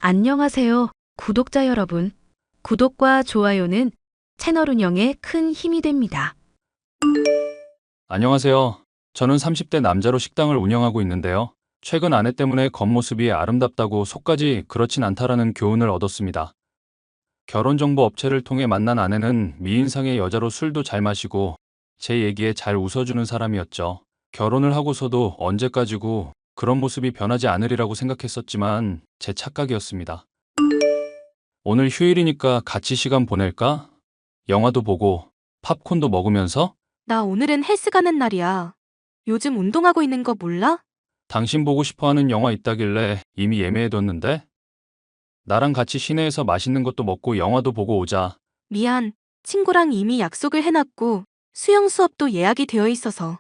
안녕하세요, 구독자 여러분. 구독과 좋아요는 채널 운영에 큰 힘이 됩니다. 안녕하세요. 저는 30대 남자로 식당을 운영하고 있는데요. 최근 아내 때문에 겉모습이 아름답다고 속까지 그렇진 않다라는 교훈을 얻었습니다. 결혼정보 업체를 통해 만난 아내는 미인상의 여자로 술도 잘 마시고 제 얘기에 잘 웃어주는 사람이었죠. 결혼을 하고서도 언제까지고 그런 모습이 변하지 않으리라고 생각했었지만 제 착각이었습니다. 오늘 휴일이니까 같이 시간 보낼까? 영화도 보고 팝콘도 먹으면서? 나 오늘은 헬스 가는 날이야. 요즘 운동하고 있는 거 몰라? 당신 보고 싶어하는 영화 있다길래 이미 예매해뒀는데? 나랑 같이 시내에서 맛있는 것도 먹고 영화도 보고 오자. 미안. 친구랑 이미 약속을 해놨고 수영 수업도 예약이 되어 있어서.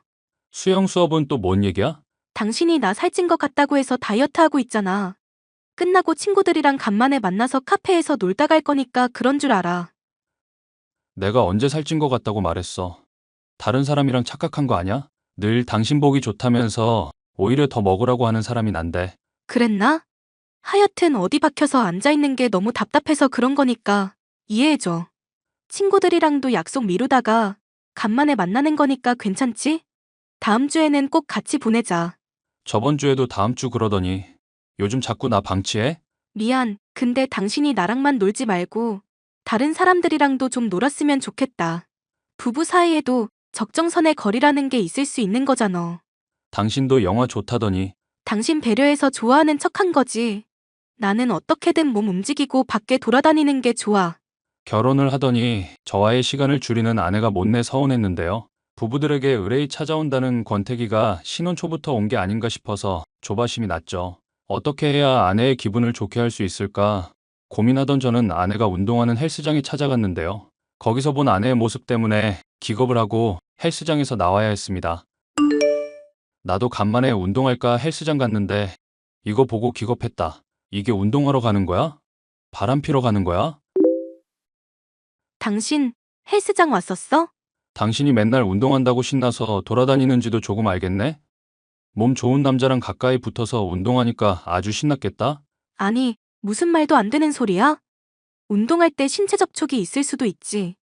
수영 수업은 또 뭔 얘기야? 당신이 나 살찐 것 같다고 해서 다이어트 하고 있잖아. 끝나고 친구들이랑 간만에 만나서 카페에서 놀다 갈 거니까 그런 줄 알아. 내가 언제 살찐 것 같다고 말했어. 다른 사람이랑 착각한 거 아냐? 늘 당신 보기 좋다면서 오히려 더 먹으라고 하는 사람이 난데. 그랬나? 하여튼 어디 박혀서 앉아있는 게 너무 답답해서 그런 거니까 이해해줘. 친구들이랑도 약속 미루다가 간만에 만나는 거니까 괜찮지? 다음 주에는 꼭 같이 보내자. 저번 주에도 다음 주 그러더니 요즘 자꾸 나 방치해? 미안. 근데 당신이 나랑만 놀지 말고 다른 사람들이랑도 좀 놀았으면 좋겠다. 부부 사이에도 적정선의 거리라는 게 있을 수 있는 거잖아. 당신도 영화 좋다더니. 당신 배려해서 좋아하는 척한 거지. 나는 어떻게든 몸 움직이고 밖에 돌아다니는 게 좋아. 결혼을 하더니 저와의 시간을 줄이는 아내가 못내 서운했는데요. 부부들에게 의뢰이 찾아온다는 권태기가 신혼 초부터 온 게 아닌가 싶어서 조바심이 났죠. 어떻게 해야 아내의 기분을 좋게 할 수 있을까 고민하던 저는 아내가 운동하는 헬스장에 찾아갔는데요. 거기서 본 아내의 모습 때문에 기겁을 하고 헬스장에서 나와야 했습니다. 나도 간만에 운동할까 헬스장 갔는데 이거 보고 기겁했다. 이게 운동하러 가는 거야? 바람 피러 가는 거야? 당신 헬스장 왔었어? 당신이 맨날 운동한다고 신나서 돌아다니는지도 조금 알겠네? 몸 좋은 남자랑 가까이 붙어서 운동하니까 아주 신났겠다? 아니, 무슨 말도 안 되는 소리야? 운동할 때 신체 접촉이 있을 수도 있지.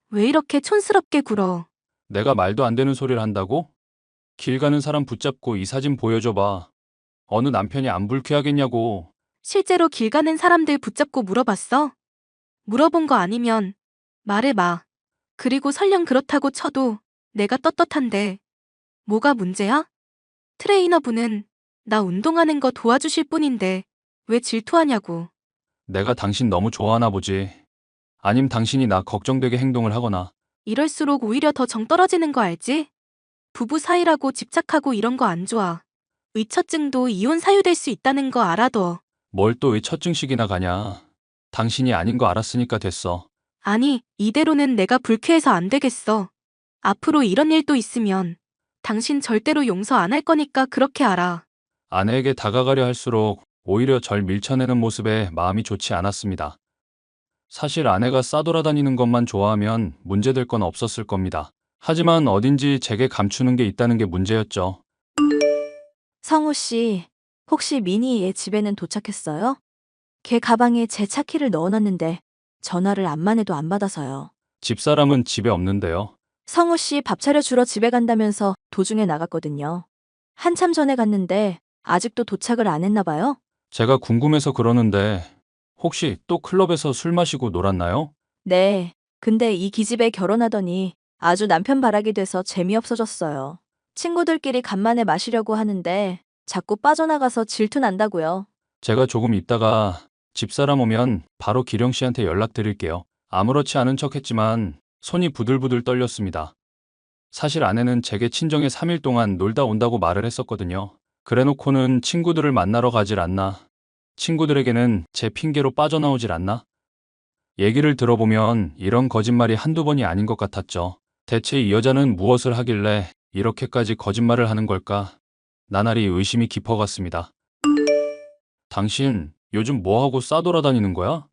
왜 이렇게 촌스럽게 굴어? 내가 말도 안 되는 소리를 한다고? 길 가는 사람 붙잡고 이 사진 보여줘봐. 어느 남편이 안 불쾌하겠냐고. 실제로 길 가는 사람들 붙잡고 물어봤어? 물어본 거 아니면 말해봐. 그리고 설령 그렇다고 쳐도 내가 떳떳한데 뭐가 문제야? 트레이너분은 나 운동하는 거 도와주실 뿐인데 왜 질투하냐고. 내가 당신 너무 좋아하나 보지. 아님 당신이 나 걱정되게 행동을 하거나. 이럴수록 오히려 더 정 떨어지는 거 알지? 부부 사이라고 집착하고 이런 거 안 좋아. 의처증도 이혼 사유될 수 있다는 거 알아둬. 뭘 또 왜 첫증식이나 가냐. 당신이 아닌 거 알았으니까 됐어. 아니, 이대로는 내가 불쾌해서 안 되겠어. 앞으로 이런 일도 있으면 당신 절대로 용서 안 할 거니까 그렇게 알아. 아내에게 다가가려 할수록 오히려 절 밀쳐내는 모습에 마음이 좋지 않았습니다. 사실 아내가 싸돌아다니는 것만 좋아하면 문제될 건 없었을 겁니다. 하지만 어딘지 제게 감추는 게 있다는 게 문제였죠. 성우 씨, 혹시 미니 얘 집에는 도착했어요? 걔 가방에 제 차키를 넣어놨는데 전화를 암만 해도 안 받아서요. 집사람은 집에 없는데요. 성우 씨 밥 차려주러 집에 간다면서 도중에 나갔거든요. 한참 전에 갔는데 아직도 도착을 안 했나 봐요? 제가 궁금해서 그러는데 혹시 또 클럽에서 술 마시고 놀았나요? 네. 근데 이 기집애 결혼하더니 아주 남편 바라기 돼서 재미없어졌어요. 친구들끼리 간만에 마시려고 하는데 자꾸 빠져나가서 질투 난다고요. 제가 조금 있다가 집사람 오면 바로 기령 씨한테 연락드릴게요. 아무렇지 않은 척 했지만 손이 부들부들 떨렸습니다. 사실 아내는 제게 친정에 3일 동안 놀다 온다고 말을 했었거든요. 그래놓고는 친구들을 만나러 가질 않나. 친구들에게는 제 핑계로 빠져나오질 않나. 얘기를 들어보면 이런 거짓말이 한두 번이 아닌 것 같았죠. 대체 이 여자는 무엇을 하길래 이렇게까지 거짓말을 하는 걸까? 나날이 의심이 깊어갔습니다. 당신 요즘 뭐하고 싸돌아다니는 거야?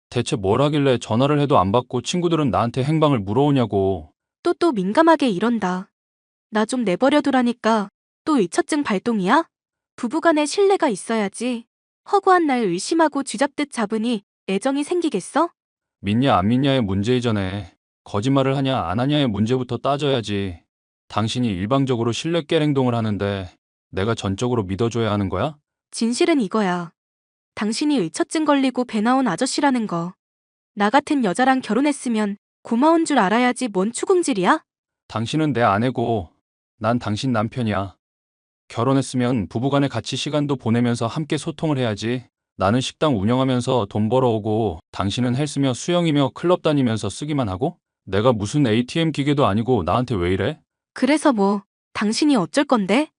대체 뭘 하길래 전화를 해도 안 받고 친구들은 나한테 행방을 물어오냐고. 또 민감하게 이런다. 나 좀 내버려 두라니까 또 의처증 발동이야? 부부간에 신뢰가 있어야지. 허구한 날 의심하고 쥐잡듯 잡으니 애정이 생기겠어? 믿냐 안 믿냐의 문제 이전에 거짓말을 하냐 안 하냐의 문제부터 따져야지. 당신이 일방적으로 신뢰 깰 행동을 하는데 내가 전적으로 믿어줘야 하는 거야? 진실은 이거야. 당신이 의처증 걸리고 배 나온 아저씨라는 거. 나 같은 여자랑 결혼했으면 고마운 줄 알아야지 뭔 추궁질이야? 당신은 내 아내고 난 당신 남편이야. 결혼했으면 부부간에 같이 시간도 보내면서 함께 소통을 해야지. 나는 식당 운영하면서 돈 벌어오고 당신은 헬스며 수영이며 클럽 다니면서 쓰기만 하고? 내가 무슨 ATM 기계도 아니고 나한테 왜 이래? 그래서 뭐, 당신이 어쩔 건데?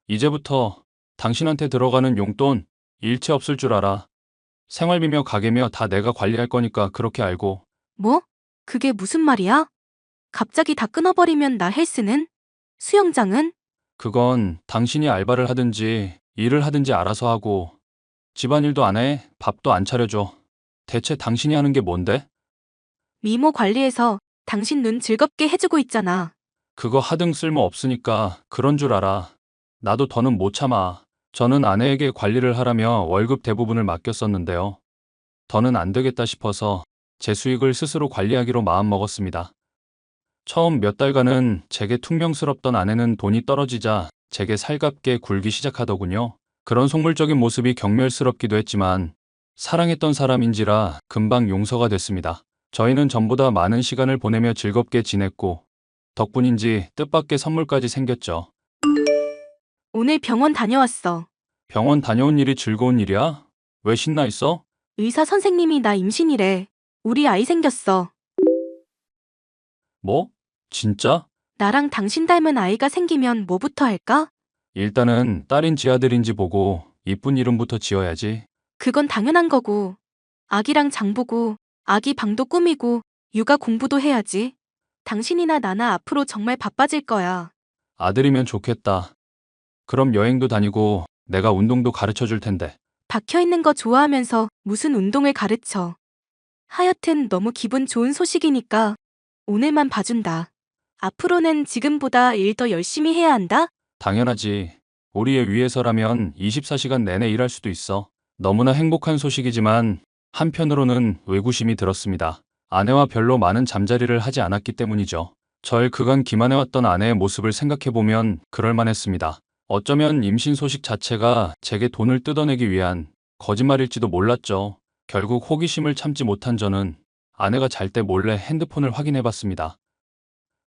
이제부터 당신한테 들어가는 용돈 일체 없을 줄 알아. 생활비며 가게며 다 내가 관리할 거니까 그렇게 알고. 뭐? 그게 무슨 말이야? 갑자기 다 끊어버리면 나 헬스는? 수영장은? 그건 당신이 알바를 하든지 일을 하든지 알아서 하고 집안일도 안 해, 밥도 안 차려줘. 대체 당신이 하는 게 뭔데? 미모 관리해서 당신 눈 즐겁게 해주고 있잖아. 그거 하등 쓸모 없으니까 그런 줄 알아. 나도 더는 못 참아. 저는 아내에게 관리를 하라며 월급 대부분을 맡겼었는데요. 더는 안 되겠다 싶어서 제 수익을 스스로 관리하기로 마음먹었습니다. 처음 몇 달간은 제게 퉁명스럽던 아내는 돈이 떨어지자 제게 살갑게 굴기 시작하더군요. 그런 속물적인 모습이 경멸스럽기도 했지만 사랑했던 사람인지라 금방 용서가 됐습니다. 저희는 전보다 많은 시간을 보내며 즐겁게 지냈고 덕분인지 뜻밖의 선물까지 생겼죠. 오늘 병원 다녀왔어. 병원 다녀온 일이 즐거운 일이야? 왜 신나 있어? 의사 선생님이 나 임신이래. 우리 아이 생겼어. 뭐? 진짜? 나랑 당신 닮은 아이가 생기면 뭐부터 할까? 일단은 딸인지 아들인지 보고 이쁜 이름부터 지어야지. 그건 당연한 거고. 아기랑 장 보고, 아기 방도 꾸미고, 육아 공부도 해야지. 당신이나 나나 앞으로 정말 바빠질 거야. 아들이면 좋겠다. 그럼 여행도 다니고 내가 운동도 가르쳐 줄 텐데. 박혀 있는 거 좋아하면서 무슨 운동을 가르쳐. 하여튼 너무 기분 좋은 소식이니까 오늘만 봐준다. 앞으로는 지금보다 일 더 열심히 해야 한다? 당연하지. 우리의 위해서라면 24시간 내내 일할 수도 있어. 너무나 행복한 소식이지만 한편으로는 의구심이 들었습니다. 아내와 별로 많은 잠자리를 하지 않았기 때문이죠. 절 그간 기만해왔던 아내의 모습을 생각해보면 그럴만했습니다. 어쩌면 임신 소식 자체가 제게 돈을 뜯어내기 위한 거짓말일지도 몰랐죠. 결국 호기심을 참지 못한 저는 아내가 잘 때 몰래 핸드폰을 확인해봤습니다.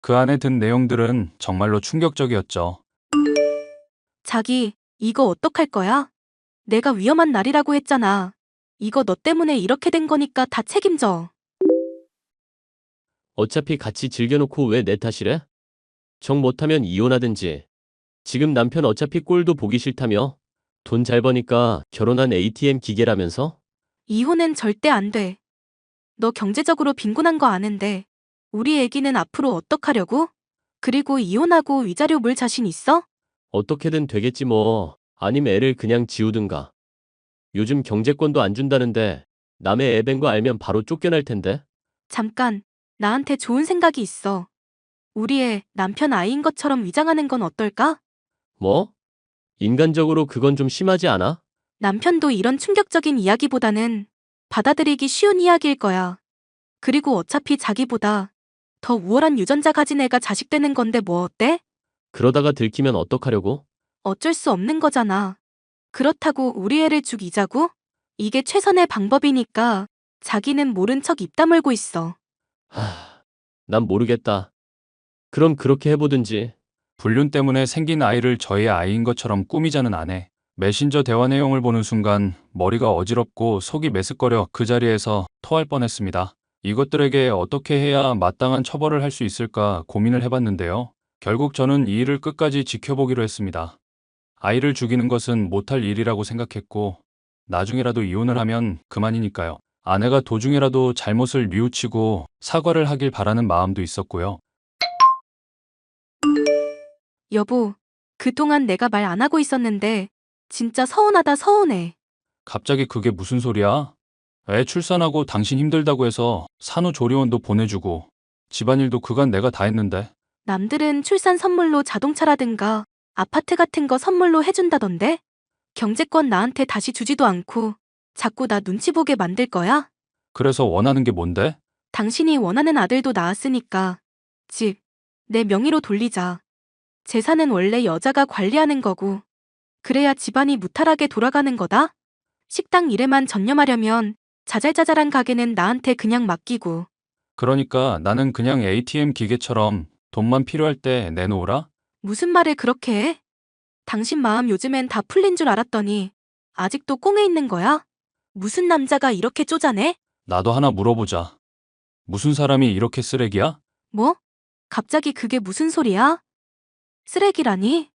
그 안에 든 내용들은 정말로 충격적이었죠. 자기, 이거 어떡할 거야? 내가 위험한 날이라고 했잖아. 이거 너 때문에 이렇게 된 거니까 다 책임져. 어차피 같이 즐겨놓고 왜 내 탓이래? 정 못하면 이혼하든지. 지금 남편 어차피 꼴도 보기 싫다며? 돈 잘 버니까 결혼한 ATM 기계라면서? 이혼은 절대 안 돼. 너 경제적으로 빈곤한 거 아는데 우리 애기는 앞으로 어떡하려고? 그리고 이혼하고 위자료 물 자신 있어? 어떻게든 되겠지 뭐. 아님 애를 그냥 지우든가. 요즘 경제권도 안 준다는데 남의 애 뵌 거 알면 바로 쫓겨날 텐데. 잠깐, 나한테 좋은 생각이 있어. 우리 애 남편 아이인 것처럼 위장하는 건 어떨까? 뭐? 인간적으로 그건 좀 심하지 않아? 남편도 이런 충격적인 이야기보다는 받아들이기 쉬운 이야기일 거야. 그리고 어차피 자기보다 더 우월한 유전자 가진 애가 자식 되는 건데 뭐 어때? 그러다가 들키면 어떡하려고? 어쩔 수 없는 거잖아. 그렇다고 우리 애를 죽이자고? 이게 최선의 방법이니까 자기는 모른 척 입 다물고 있어. 난 모르겠다. 그럼 그렇게 해보든지. 불륜 때문에 생긴 아이를 저의 아이인 것처럼 꾸미자는 아내. 메신저 대화 내용을 보는 순간 머리가 어지럽고 속이 메스꺼려 그 자리에서 토할 뻔했습니다. 이것들에게 어떻게 해야 마땅한 처벌을 할 수 있을까 고민을 해봤는데요. 결국 저는 이 일을 끝까지 지켜보기로 했습니다. 아이를 죽이는 것은 못할 일이라고 생각했고 나중에라도 이혼을 하면 그만이니까요. 아내가 도중에라도 잘못을 뉘우치고 사과를 하길 바라는 마음도 있었고요. 여보, 그동안 내가 말 안 하고 있었는데 진짜 서운하다 서운해. 갑자기 그게 무슨 소리야? 애 출산하고 당신 힘들다고 해서 산후조리원도 보내주고 집안일도 그간 내가 다 했는데. 남들은 출산 선물로 자동차라든가 아파트 같은 거 선물로 해준다던데? 경제권 나한테 다시 주지도 않고 자꾸 나 눈치 보게 만들 거야? 그래서 원하는 게 뭔데? 당신이 원하는 아들도 낳았으니까 집, 내 명의로 돌리자. 재산은 원래 여자가 관리하는 거고 그래야 집안이 무탈하게 돌아가는 거다? 식당 일에만 전념하려면 자잘자잘한 가게는 나한테 그냥 맡기고. 그러니까 나는 그냥 ATM 기계처럼 돈만 필요할 때 내놓으라? 무슨 말을 그렇게 해? 당신 마음 요즘엔 다 풀린 줄 알았더니 아직도 꽁에 있는 거야? 무슨 남자가 이렇게 쪼잔해? 나도 하나 물어보자. 무슨 사람이 이렇게 쓰레기야? 뭐? 갑자기 그게 무슨 소리야? 쓰레기라니?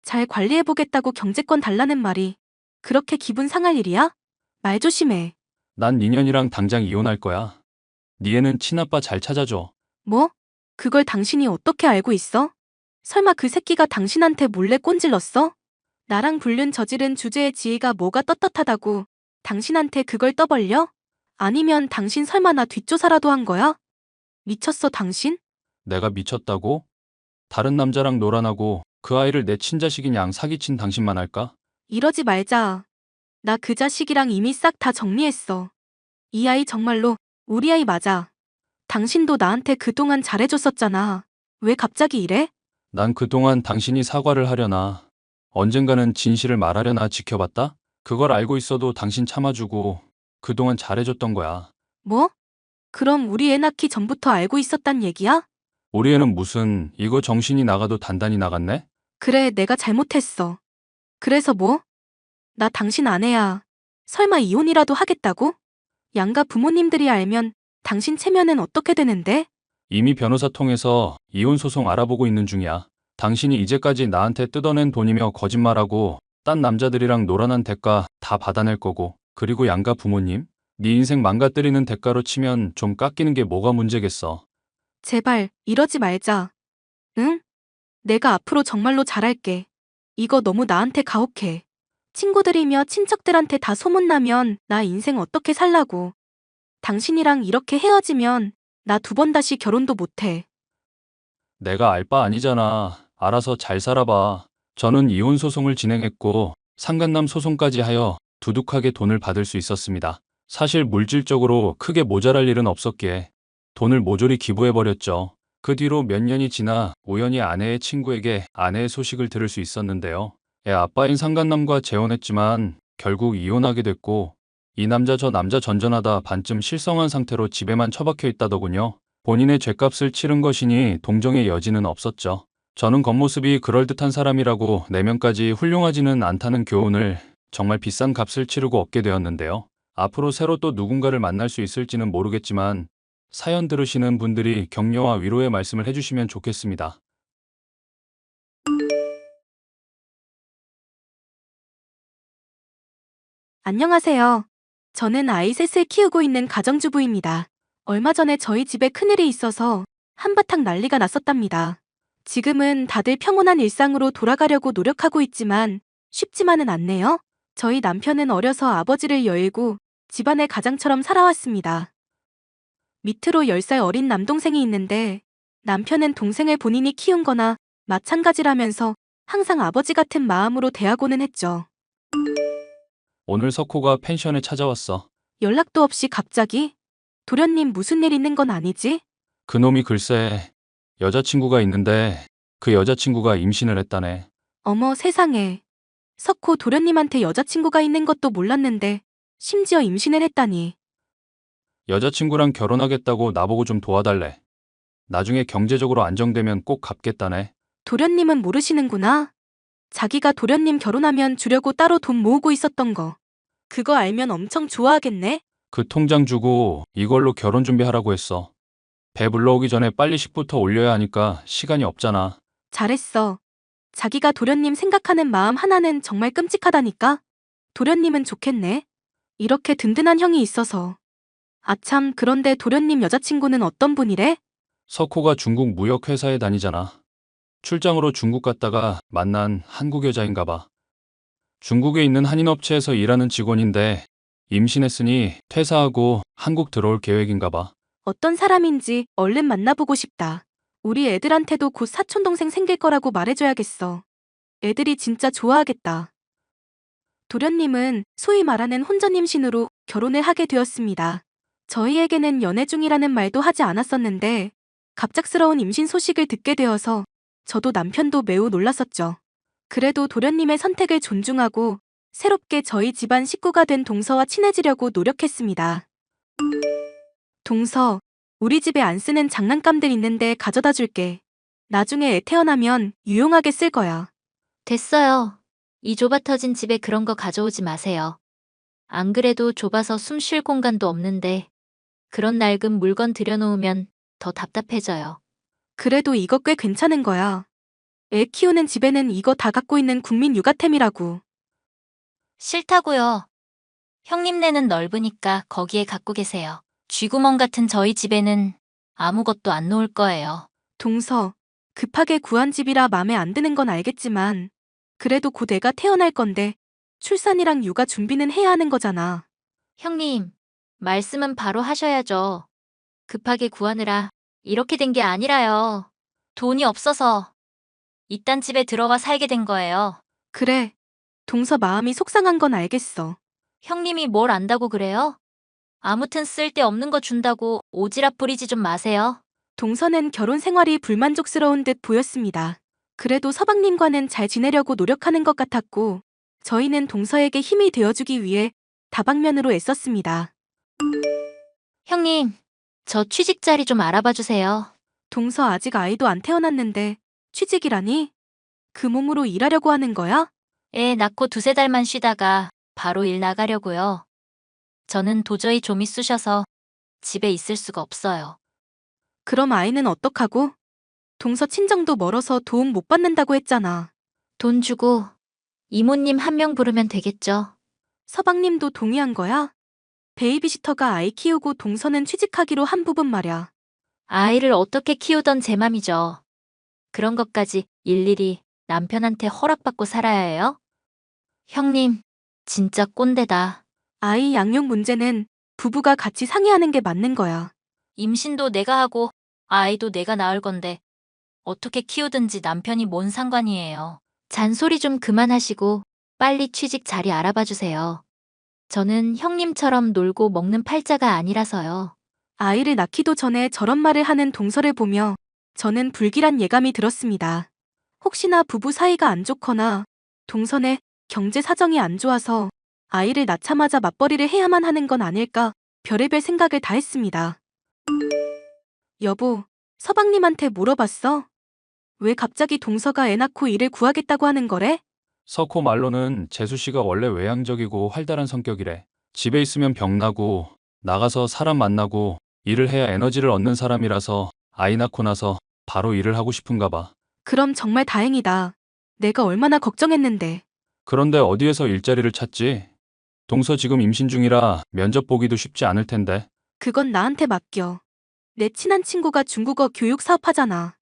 잘 관리해보겠다고 경제권 달라는 말이 그렇게 기분 상할 일이야? 말 조심해. 난 니년이랑 당장 이혼할 거야. 니 애는 친아빠 잘 찾아줘. 뭐? 그걸 당신이 어떻게 알고 있어? 설마 그 새끼가 당신한테 몰래 꼰질렀어? 나랑 불륜 저지른 주제의 지혜가 뭐가 떳떳하다고 당신한테 그걸 떠벌려? 아니면 당신 설마 나 뒷조사라도 한 거야? 미쳤어 당신? 내가 미쳤다고? 다른 남자랑 놀아나고 그 아이를 내 친자식인 양 사기친 당신만 할까? 이러지 말자. 나 그 자식이랑 이미 싹 다 정리했어. 이 아이 정말로 우리 아이 맞아. 당신도 나한테 그동안 잘해줬었잖아. 왜 갑자기 이래? 난 그동안 당신이 사과를 하려나, 언젠가는 진실을 말하려나 지켜봤다? 그걸 알고 있어도 당신 참아주고 그동안 잘해줬던 거야. 뭐? 그럼 우리 애 낳기 전부터 알고 있었단 얘기야? 우리 애는 무슨 이거 정신이 나가도 단단히 나갔네? 그래, 내가 잘못했어. 그래서 뭐? 나 당신 아내야. 설마 이혼이라도 하겠다고? 양가 부모님들이 알면 당신 체면은 어떻게 되는데? 이미 변호사 통해서 이혼 소송 알아보고 있는 중이야. 당신이 이제까지 나한테 뜯어낸 돈이며 거짓말하고 딴 남자들이랑 놀아난 대가 다 받아낼 거고, 그리고 양가 부모님? 네 인생 망가뜨리는 대가로 치면 좀 깎이는 게 뭐가 문제겠어. 제발 이러지 말자. 응? 내가 앞으로 정말로 잘할게. 이거 너무 나한테 가혹해. 친구들이며 친척들한테 다 소문나면 나 인생 어떻게 살라고. 당신이랑 이렇게 헤어지면 나 두 번 다시 결혼도 못해. 내가 알 바 아니잖아. 알아서 잘 살아봐. 저는 이혼 소송을 진행했고 상간남 소송까지 하여 두둑하게 돈을 받을 수 있었습니다. 사실 물질적으로 크게 모자랄 일은 없었기에 돈을 모조리 기부해버렸죠. 그 뒤로 몇 년이 지나 우연히 아내의 친구에게 아내의 소식을 들을 수 있었는데요. 애 아빠인 상간남과 재혼했지만 결국 이혼하게 됐고, 이 남자 저 남자 전전하다 반쯤 실성한 상태로 집에만 처박혀 있다더군요. 본인의 죗값을 치른 것이니 동정의 여지는 없었죠. 저는 겉모습이 그럴듯한 사람이라고 내면까지 훌륭하지는 않다는 교훈을 정말 비싼 값을 치르고 얻게 되었는데요. 앞으로 새로 또 누군가를 만날 수 있을지는 모르겠지만 사연 들으시는 분들이 격려와 위로의 말씀을 해주시면 좋겠습니다. 안녕하세요. 저는 아이 셋을 키우고 있는 가정주부입니다. 얼마 전에 저희 집에 큰일이 있어서 한바탕 난리가 났었답니다. 지금은 다들 평온한 일상으로 돌아가려고 노력하고 있지만 쉽지만은 않네요. 저희 남편은 어려서 아버지를 여의고 집안의 가장처럼 살아왔습니다. 밑으로 10살 어린 남동생이 있는데 남편은 동생을 본인이 키운 거나 마찬가지라면서 항상 아버지 같은 마음으로 대하고는 했죠. 오늘 석호가 펜션에 찾아왔어. 연락도 없이 갑자기? 도련님 무슨 일 있는 건 아니지? 그놈이 글쎄 여자친구가 있는데 그 여자친구가 임신을 했다네. 어머 세상에. 석호 도련님한테 여자친구가 있는 것도 몰랐는데 심지어 임신을 했다니. 여자친구랑 결혼하겠다고 나보고 좀 도와달래. 나중에 경제적으로 안정되면 꼭 갚겠다네. 도련님은 모르시는구나. 자기가 도련님 결혼하면 주려고 따로 돈 모으고 있었던 거. 그거 알면 엄청 좋아하겠네? 그 통장 주고 이걸로 결혼 준비하라고 했어. 배 불러오기 전에 빨리 식부터 올려야 하니까 시간이 없잖아. 잘했어. 자기가 도련님 생각하는 마음 하나는 정말 끔찍하다니까? 도련님은 좋겠네. 이렇게 든든한 형이 있어서. 아참, 그런데 도련님 여자친구는 어떤 분이래? 석호가 중국 무역회사에 다니잖아. 출장으로 중국 갔다가 만난 한국 여자인가 봐. 중국에 있는 한인업체에서 일하는 직원인데 임신했으니 퇴사하고 한국 들어올 계획인가 봐. 어떤 사람인지 얼른 만나보고 싶다. 우리 애들한테도 곧 사촌동생 생길 거라고 말해줘야겠어. 애들이 진짜 좋아하겠다. 도련님은 소위 말하는 혼전 임신으로 결혼을 하게 되었습니다. 저희에게는 연애 중이라는 말도 하지 않았었는데 갑작스러운 임신 소식을 듣게 되어서 저도 남편도 매우 놀랐었죠. 그래도 도련님의 선택을 존중하고 새롭게 저희 집안 식구가 된 동서와 친해지려고 노력했습니다. 동서, 우리 집에 안 쓰는 장난감들 있는데 가져다 줄게. 나중에 애 태어나면 유용하게 쓸 거야. 됐어요. 이 좁아 터진 집에 그런 거 가져오지 마세요. 안 그래도 좁아서 숨 쉴 공간도 없는데 그런 낡은 물건 들여놓으면 더 답답해져요. 그래도 이거 꽤 괜찮은 거야. 애 키우는 집에는 이거 다 갖고 있는 국민 육아템이라고. 싫다고요. 형님네는 넓으니까 거기에 갖고 계세요. 쥐구멍 같은 저희 집에는 아무것도 안 놓을 거예요. 동서, 급하게 구한 집이라 맘에 안 드는 건 알겠지만 그래도 곧 애가 태어날 건데 출산이랑 육아 준비는 해야 하는 거잖아. 형님, 말씀은 바로 하셔야죠. 급하게 구하느라 이렇게 된 게 아니라요. 돈이 없어서 이딴 집에 들어와 살게 된 거예요. 그래, 동서 마음이 속상한 건 알겠어. 형님이 뭘 안다고 그래요? 아무튼 쓸데없는 거 준다고 오지랖 부리지 좀 마세요. 동서는 결혼 생활이 불만족스러운 듯 보였습니다. 그래도 서방님과는 잘 지내려고 노력하는 것 같았고 저희는 동서에게 힘이 되어주기 위해 다방면으로 애썼습니다. 형님, 저 취직 자리 좀 알아봐 주세요. 동서 아직 아이도 안 태어났는데 취직이라니? 그 몸으로 일하려고 하는 거야? 애 낳고 두세 달만 쉬다가 바로 일 나가려고요. 저는 도저히 좀이 쑤셔서 집에 있을 수가 없어요. 그럼 아이는 어떡하고? 동서 친정도 멀어서 도움 못 받는다고 했잖아. 돈 주고 이모님 한 명 부르면 되겠죠. 서방님도 동의한 거야? 베이비시터가 아이 키우고 동서는 취직하기로 한 부분 말야. 아이를 어떻게 키우던 제 맘이죠. 그런 것까지 일일이 남편한테 허락받고 살아야 해요? 형님, 진짜 꼰대다. 아이 양육 문제는 부부가 같이 상의하는 게 맞는 거야. 임신도 내가 하고 아이도 내가 낳을 건데 어떻게 키우든지 남편이 뭔 상관이에요. 잔소리 좀 그만하시고 빨리 취직 자리 알아봐 주세요. 저는 형님처럼 놀고 먹는 팔자가 아니라서요. 아이를 낳기도 전에 저런 말을 하는 동서를 보며 저는 불길한 예감이 들었습니다. 혹시나 부부 사이가 안 좋거나 동선의 경제 사정이 안 좋아서 아이를 낳자마자 맞벌이를 해야만 하는 건 아닐까 별의별 생각을 다 했습니다. 여보, 서방님한테 물어봤어? 왜 갑자기 동서가 애 낳고 일을 구하겠다고 하는 거래? 석호 말로는 재수 씨가 원래 외향적이고 활달한 성격이래. 집에 있으면 병나고 나가서 사람 만나고 일을 해야 에너지를 얻는 사람이라서 아이 낳고 나서 바로 일을 하고 싶은가 봐. 그럼 정말 다행이다. 내가 얼마나 걱정했는데. 그런데 어디에서 일자리를 찾지? 동서 지금 임신 중이라 면접 보기도 쉽지 않을 텐데. 그건 나한테 맡겨. 내 친한 친구가 중국어 교육 사업하잖아.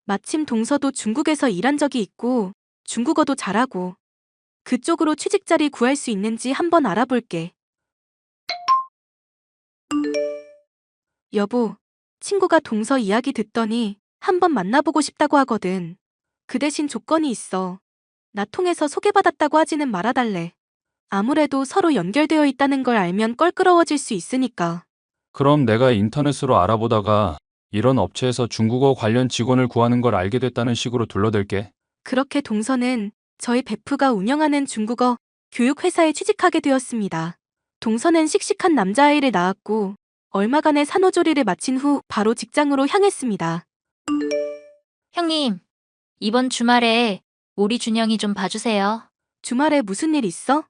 마침 동서도 중국에서 일한 적이 있고 중국어도 잘하고 그쪽으로 취직 자리 구할 수 있는지 한번 알아볼게. 여보, 친구가 동서 이야기 듣더니 한번 만나보고 싶다고 하거든. 그 대신 조건이 있어. 나 통해서 소개받았다고 하지는 말아달래. 아무래도 서로 연결되어 있다는 걸 알면 껄끄러워질 수 있으니까. 그럼 내가 인터넷으로 알아보다가 이런 업체에서 중국어 관련 직원을 구하는 걸 알게 됐다는 식으로 둘러댈게. 그렇게 동서는 저희 베프가 운영하는 중국어 교육회사에 취직하게 되었습니다. 동서는 씩씩한 남자아이를 낳았고 얼마간의 산후조리를 마친 후 바로 직장으로 향했습니다. 형님, 이번 주말에 우리 준영이 좀 봐주세요. 주말에 무슨 일 있어?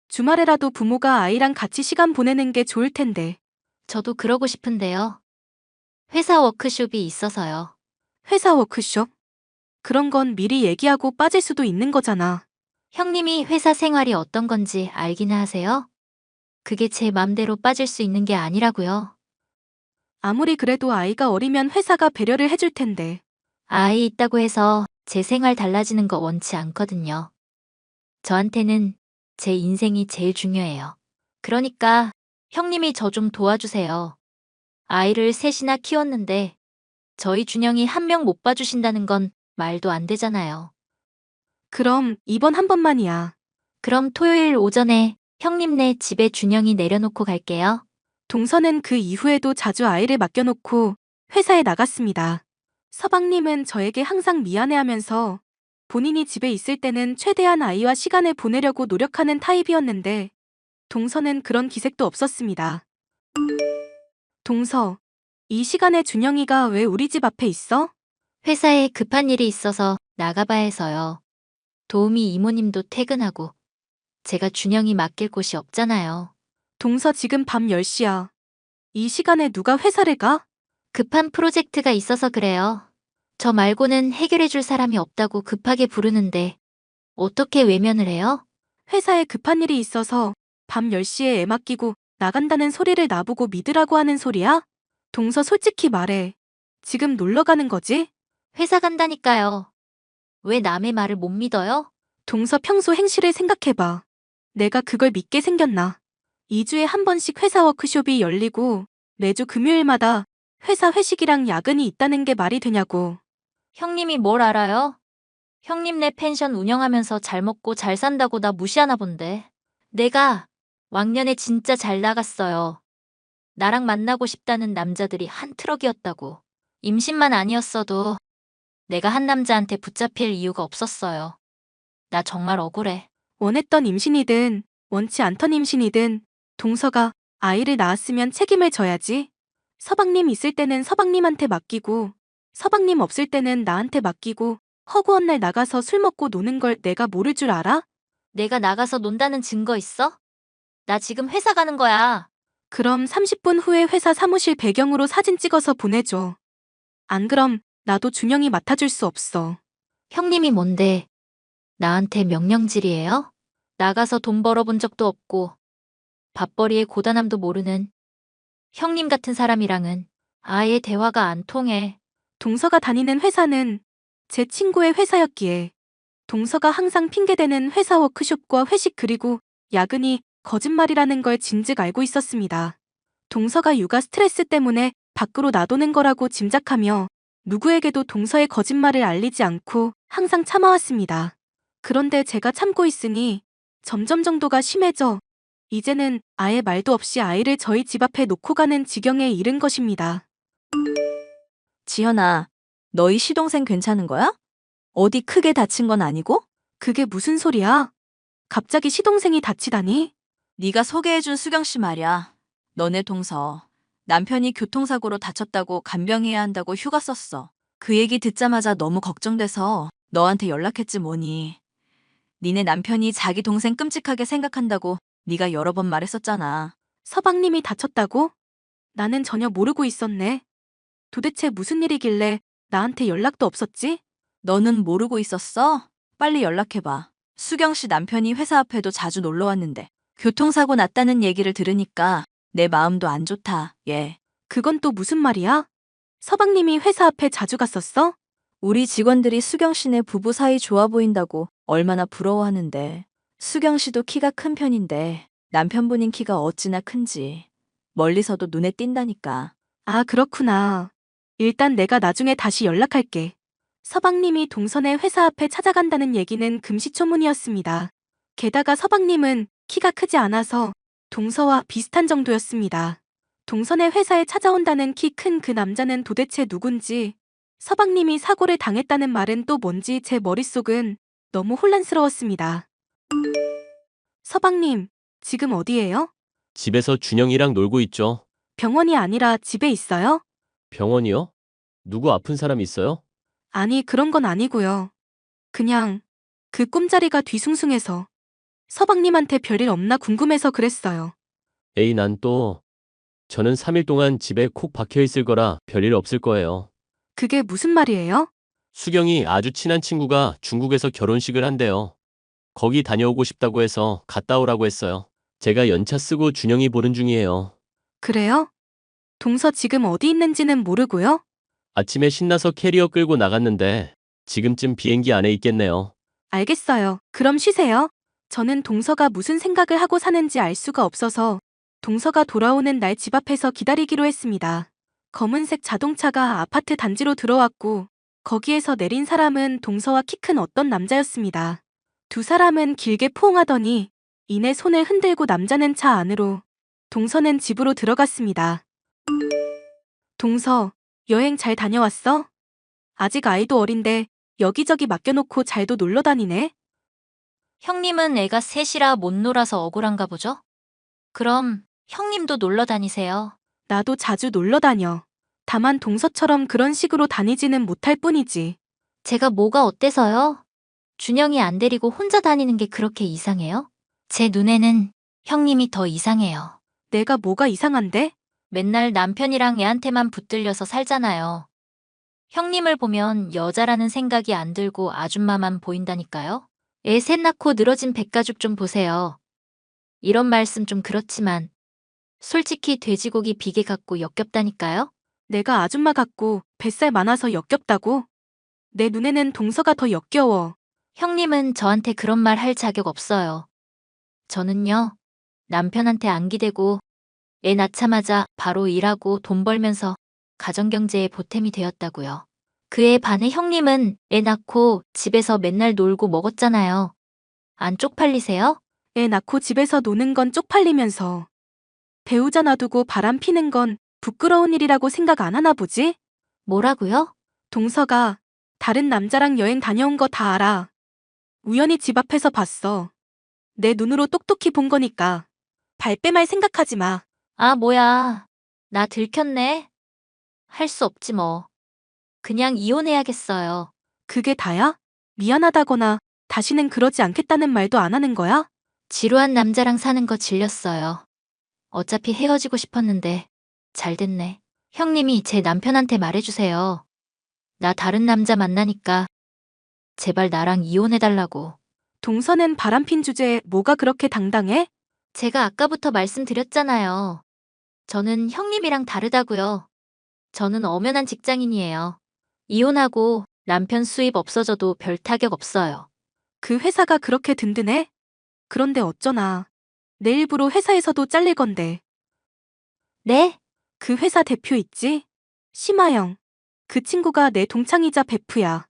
주말에라도 부모가 아이랑 같이 시간 보내는 게 좋을 텐데. 저도 그러고 싶은데요. 회사 워크숍이 있어서요. 회사 워크숍? 그런 건 미리 얘기하고 빠질 수도 있는 거잖아. 형님이 회사 생활이 어떤 건지 알기는 하세요? 그게 제 맘대로 빠질 수 있는 게 아니라고요. 아무리 그래도 아이가 어리면 회사가 배려를 해줄 텐데. 아이 있다고 해서 제 생활 달라지는 거 원치 않거든요. 저한테는 제 인생이 제일 중요해요. 그러니까 형님이 저 좀 도와주세요. 아이를 셋이나 키웠는데 저희 준영이 한 명 못 봐주신다는 건 말도 안 되잖아요. 그럼 이번 한 번만이야. 그럼 토요일 오전에 형님네 집에 준영이 내려놓고 갈게요. 동서는 그 이후에도 자주 아이를 맡겨놓고 회사에 나갔습니다. 서방님은 저에게 항상 미안해하면서 본인이 집에 있을 때는 최대한 아이와 시간을 보내려고 노력하는 타입이었는데 동서는 그런 기색도 없었습니다. 동서, 이 시간에 준영이가 왜 우리 집 앞에 있어? 회사에 급한 일이 있어서 나가봐야 해서요. 도우미 이모님도 퇴근하고 제가 준영이 맡길 곳이 없잖아요. 동서 지금 밤 10시야. 이 시간에 누가 회사를 가? 급한 프로젝트가 있어서 그래요. 저 말고는 해결해줄 사람이 없다고 급하게 부르는데 어떻게 외면을 해요? 회사에 급한 일이 있어서 밤 10시에 애 맡기고 나간다는 소리를 나보고 믿으라고 하는 소리야? 동서 솔직히 말해. 지금 놀러 가는 거지? 회사 간다니까요. 왜 남의 말을 못 믿어요? 동서 평소 행실을 생각해봐. 내가 그걸 믿게 생겼나? 2주에 한 번씩 회사 워크숍이 열리고 매주 금요일마다 회사 회식이랑 야근이 있다는 게 말이 되냐고. 형님이 뭘 알아요? 형님네 펜션 운영하면서 잘 먹고 잘 산다고 나 무시하나 본데. 내가 왕년에 진짜 잘 나갔어요. 나랑 만나고 싶다는 남자들이 한 트럭이었다고. 임신만 아니었어도 내가 한 남자한테 붙잡힐 이유가 없었어요. 나 정말 억울해. 원했던 임신이든 원치 않던 임신이든 동서가 아이를 낳았으면 책임을 져야지. 서방님 있을 때는 서방님한테 맡기고 서방님 없을 때는 나한테 맡기고 허구한 날 나가서 술 먹고 노는 걸 내가 모를 줄 알아? 내가 나가서 논다는 증거 있어? 나 지금 회사 가는 거야. 그럼 30분 후에 회사 사무실 배경으로 사진 찍어서 보내줘. 안 그럼 나도 준영이 맡아줄 수 없어. 형님이 뭔데? 나한테 명령질이에요? 나가서 돈 벌어본 적도 없고 밥벌이의 고단함도 모르는 형님 같은 사람이랑은 아예 대화가 안 통해. 동서가 다니는 회사는 제 친구의 회사였기에 동서가 항상 핑계대는 회사 워크숍과 회식 그리고 야근이 거짓말이라는 걸 진즉 알고 있었습니다. 동서가 육아 스트레스 때문에 밖으로 나도는 거라고 짐작하며 누구에게도 동서의 거짓말을 알리지 않고 항상 참아왔습니다. 그런데 제가 참고 있으니 점점 정도가 심해져 이제는 아예 말도 없이 아이를 저희 집 앞에 놓고 가는 지경에 이른 것입니다. 지현아, 너희 시동생 괜찮은 거야? 어디 크게 다친 건 아니고? 그게 무슨 소리야? 갑자기 시동생이 다치다니? 네가 소개해준 수경 씨 말이야. 너네 동서. 남편이 교통사고로 다쳤다고 간병해야 한다고 휴가 썼어. 그 얘기 듣자마자 너무 걱정돼서 너한테 연락했지 뭐니. 니네 남편이 자기 동생 끔찍하게 생각한다고 네가 여러 번 말했었잖아. 서방님이 다쳤다고? 나는 전혀 모르고 있었네. 도대체 무슨 일이길래 나한테 연락도 없었지? 너는 모르고 있었어? 빨리 연락해봐. 수경 씨 남편이 회사 앞에도 자주 놀러 왔는데 교통사고 났다는 얘기를 들으니까 내 마음도 안 좋다, 얘. 그건 또 무슨 말이야? 서방님이 회사 앞에 자주 갔었어? 우리 직원들이 수경 씨네 부부 사이 좋아 보인다고 얼마나 부러워하는데. 수경 씨도 키가 큰 편인데 남편분인 키가 어찌나 큰지 멀리서도 눈에 띈다니까. 아, 그렇구나. 일단 내가 나중에 다시 연락할게. 서방님이 동선의 회사 앞에 찾아간다는 얘기는 금시초문이었습니다. 게다가 서방님은 키가 크지 않아서 동서와 비슷한 정도였습니다. 동선의 회사에 찾아온다는 키 큰 그 남자는 도대체 누군지, 서방님이 사고를 당했다는 말은 또 뭔지 제 머릿속은 너무 혼란스러웠습니다. 서방님, 지금 어디예요? 집에서 준영이랑 놀고 있죠. 병원이 아니라 집에 있어요? 병원이요? 누구 아픈 사람 있어요? 아니, 그런 건 아니고요. 그냥 그 꿈자리가 뒤숭숭해서 서방님한테 별일 없나 궁금해서 그랬어요. 에이, 저는 3일 동안 집에 콕 박혀 있을 거라 별일 없을 거예요. 그게 무슨 말이에요? 수경이 아주 친한 친구가 중국에서 결혼식을 한대요. 거기 다녀오고 싶다고 해서 갔다 오라고 했어요. 제가 연차 쓰고 준영이 보는 중이에요. 그래요? 동서 지금 어디 있는지는 모르고요? 아침에 신나서 캐리어 끌고 나갔는데 지금쯤 비행기 안에 있겠네요. 알겠어요. 그럼 쉬세요. 저는 동서가 무슨 생각을 하고 사는지 알 수가 없어서 동서가 돌아오는 날 집 앞에서 기다리기로 했습니다. 검은색 자동차가 아파트 단지로 들어왔고 거기에서 내린 사람은 동서와 키 큰 어떤 남자였습니다. 두 사람은 길게 포옹하더니 이내 손을 흔들고 남자는 차 안으로, 동서는 집으로 들어갔습니다. 동서, 여행 잘 다녀왔어? 아직 아이도 어린데 여기저기 맡겨놓고 잘도 놀러 다니네? 형님은 애가 셋이라 못 놀아서 억울한가 보죠? 그럼 형님도 놀러 다니세요. 나도 자주 놀러 다녀. 다만 동서처럼 그런 식으로 다니지는 못할 뿐이지. 제가 뭐가 어때서요? 준영이 안 데리고 혼자 다니는 게 그렇게 이상해요? 제 눈에는 형님이 더 이상해요. 내가 뭐가 이상한데? 맨날 남편이랑 애한테만 붙들려서 살잖아요. 형님을 보면 여자라는 생각이 안 들고 아줌마만 보인다니까요. 애 셋 낳고 늘어진 백가죽 좀 보세요. 이런 말씀 좀 그렇지만 솔직히 돼지고기 비계 같고 역겹다니까요. 내가 아줌마 같고 뱃살 많아서 역겹다고? 내 눈에는 동서가 더 역겨워. 형님은 저한테 그런 말 할 자격 없어요. 저는요, 남편한테 안 기대고 애 낳자마자 바로 일하고 돈 벌면서 가정경제에 보탬이 되었다고요. 그에 반해 형님은 애 낳고 집에서 맨날 놀고 먹었잖아요. 안 쪽팔리세요? 애 낳고 집에서 노는 건 쪽팔리면서 배우자 놔두고 바람 피는 건 부끄러운 일이라고 생각 안 하나 보지? 뭐라고요? 동서가 다른 남자랑 여행 다녀온 거 다 알아. 우연히 집 앞에서 봤어. 내 눈으로 똑똑히 본 거니까. 발뺌할 생각하지 마. 아, 뭐야. 나 들켰네. 할 수 없지 뭐. 그냥 이혼해야겠어요. 그게 다야? 미안하다거나 다시는 그러지 않겠다는 말도 안 하는 거야? 지루한 남자랑 사는 거 질렸어요. 어차피 헤어지고 싶었는데 잘 됐네. 형님이 제 남편한테 말해주세요. 나 다른 남자 만나니까 제발 나랑 이혼해달라고. 동서는 바람핀 주제에 뭐가 그렇게 당당해? 제가 아까부터 말씀드렸잖아요. 저는 형님이랑 다르다고요. 저는 엄연한 직장인이에요. 이혼하고 남편 수입 없어져도 별 타격 없어요. 그 회사가 그렇게 든든해? 그런데 어쩌나. 내 일부러 회사에서도 잘릴 건데. 네? 그 회사 대표 있지? 심하영. 그 친구가 내 동창이자 베프야.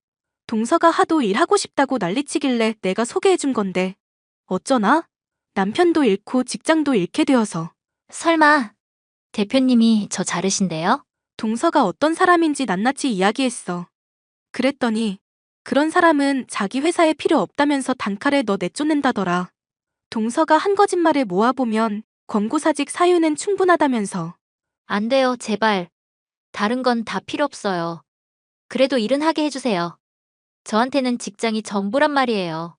동서가 하도 일하고 싶다고 난리치길래 내가 소개해준 건데. 어쩌나? 남편도 잃고 직장도 잃게 되어서. 설마 대표님이 저 자르신대요? 동서가 어떤 사람인지 낱낱이 이야기했어. 그랬더니 그런 사람은 자기 회사에 필요 없다면서 단칼에 너 내쫓는다더라. 동서가 한 거짓말을 모아보면 권고사직 사유는 충분하다면서. 안 돼요, 제발. 다른 건 다 필요 없어요. 그래도 일은 하게 해주세요. 저한테는 직장이 전부란 말이에요.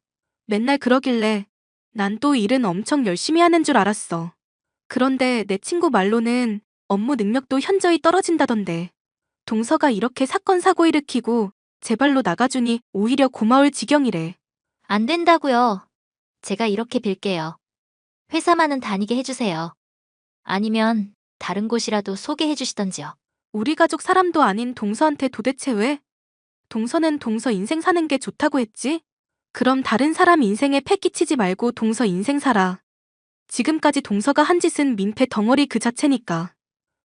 맨날 그러길래 난 또 일은 엄청 열심히 하는 줄 알았어. 그런데 내 친구 말로는 업무 능력도 현저히 떨어진다던데. 동서가 이렇게 사건 사고 일으키고 제발로 나가주니 오히려 고마울 지경이래. 안 된다고요. 제가 이렇게 빌게요. 회사만은 다니게 해주세요. 아니면 다른 곳이라도 소개해 주시던지요. 우리 가족 사람도 아닌 동서한테 도대체 왜? 동서는 동서 인생 사는 게 좋다고 했지? 그럼 다른 사람 인생에 패 끼치지 말고 동서 인생 살아. 지금까지 동서가 한 짓은 민폐 덩어리 그 자체니까.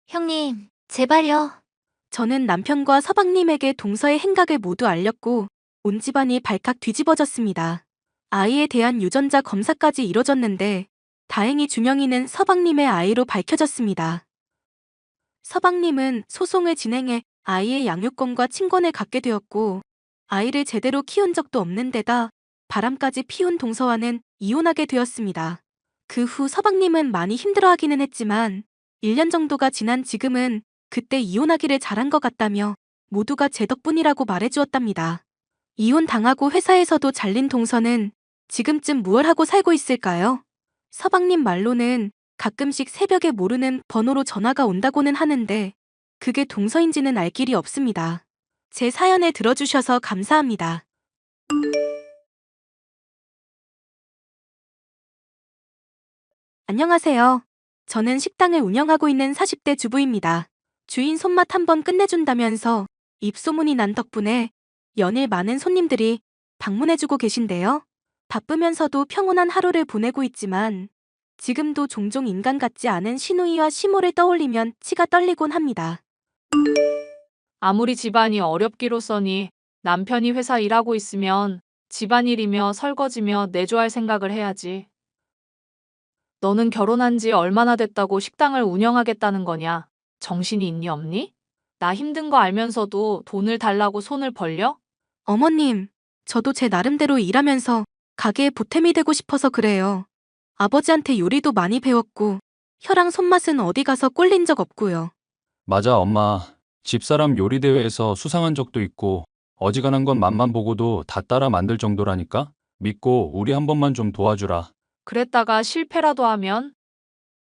형님, 제발요. 저는 남편과 서방님에게 동서의 행각을 모두 알렸고 온 집안이 발칵 뒤집어졌습니다. 아이에 대한 유전자 검사까지 이뤄졌는데 다행히 준영이는 서방님의 아이로 밝혀졌습니다. 서방님은 소송을 진행해 아이의 양육권과 친권을 갖게 되었고 아이를 제대로 키운 적도 없는 데다 바람까지 피운 동서와는 이혼하게 되었습니다. 그 후 서방님은 많이 힘들어하기는 했지만 1년 정도가 지난 지금은 그때 이혼하기를 잘한 것 같다며 모두가 제 덕분이라고 말해주었답니다. 이혼당하고 회사에서도 잘린 동서는 지금쯤 무얼 하고 살고 있을까요? 서방님 말로는 가끔씩 새벽에 모르는 번호로 전화가 온다고는 하는데 그게 동서인지는 알 길이 없습니다. 제 사연을 들어주셔서 감사합니다. 안녕하세요. 저는 식당을 운영하고 있는 40대 주부입니다. 주인 손맛 한번 끝내준다면서 입소문이 난 덕분에 연일 많은 손님들이 방문해주고 계신데요. 바쁘면서도 평온한 하루를 보내고 있지만 지금도 종종 인간 같지 않은 시누이와 시모를 떠올리면 치가 떨리곤 합니다. 아무리 집안이 어렵기로써니 남편이 회사 일하고 있으면 집안일이며 설거지며 내조할 생각을 해야지. 너는 결혼한 지 얼마나 됐다고 식당을 운영하겠다는 거냐? 정신이 있니 없니? 나 힘든 거 알면서도 돈을 달라고 손을 벌려? 어머님, 저도 제 나름대로 일하면서 가게에 보탬이 되고 싶어서 그래요. 아버지한테 요리도 많이 배웠고, 혀랑 손맛은 어디 가서 꼴린 적 없고요. 맞아, 엄마. 집사람 요리 대회에서 수상한 적도 있고, 어지간한 건 맛만 보고도 다 따라 만들 정도라니까? 믿고 우리 한 번만 좀 도와주라. 그랬다가 실패라도 하면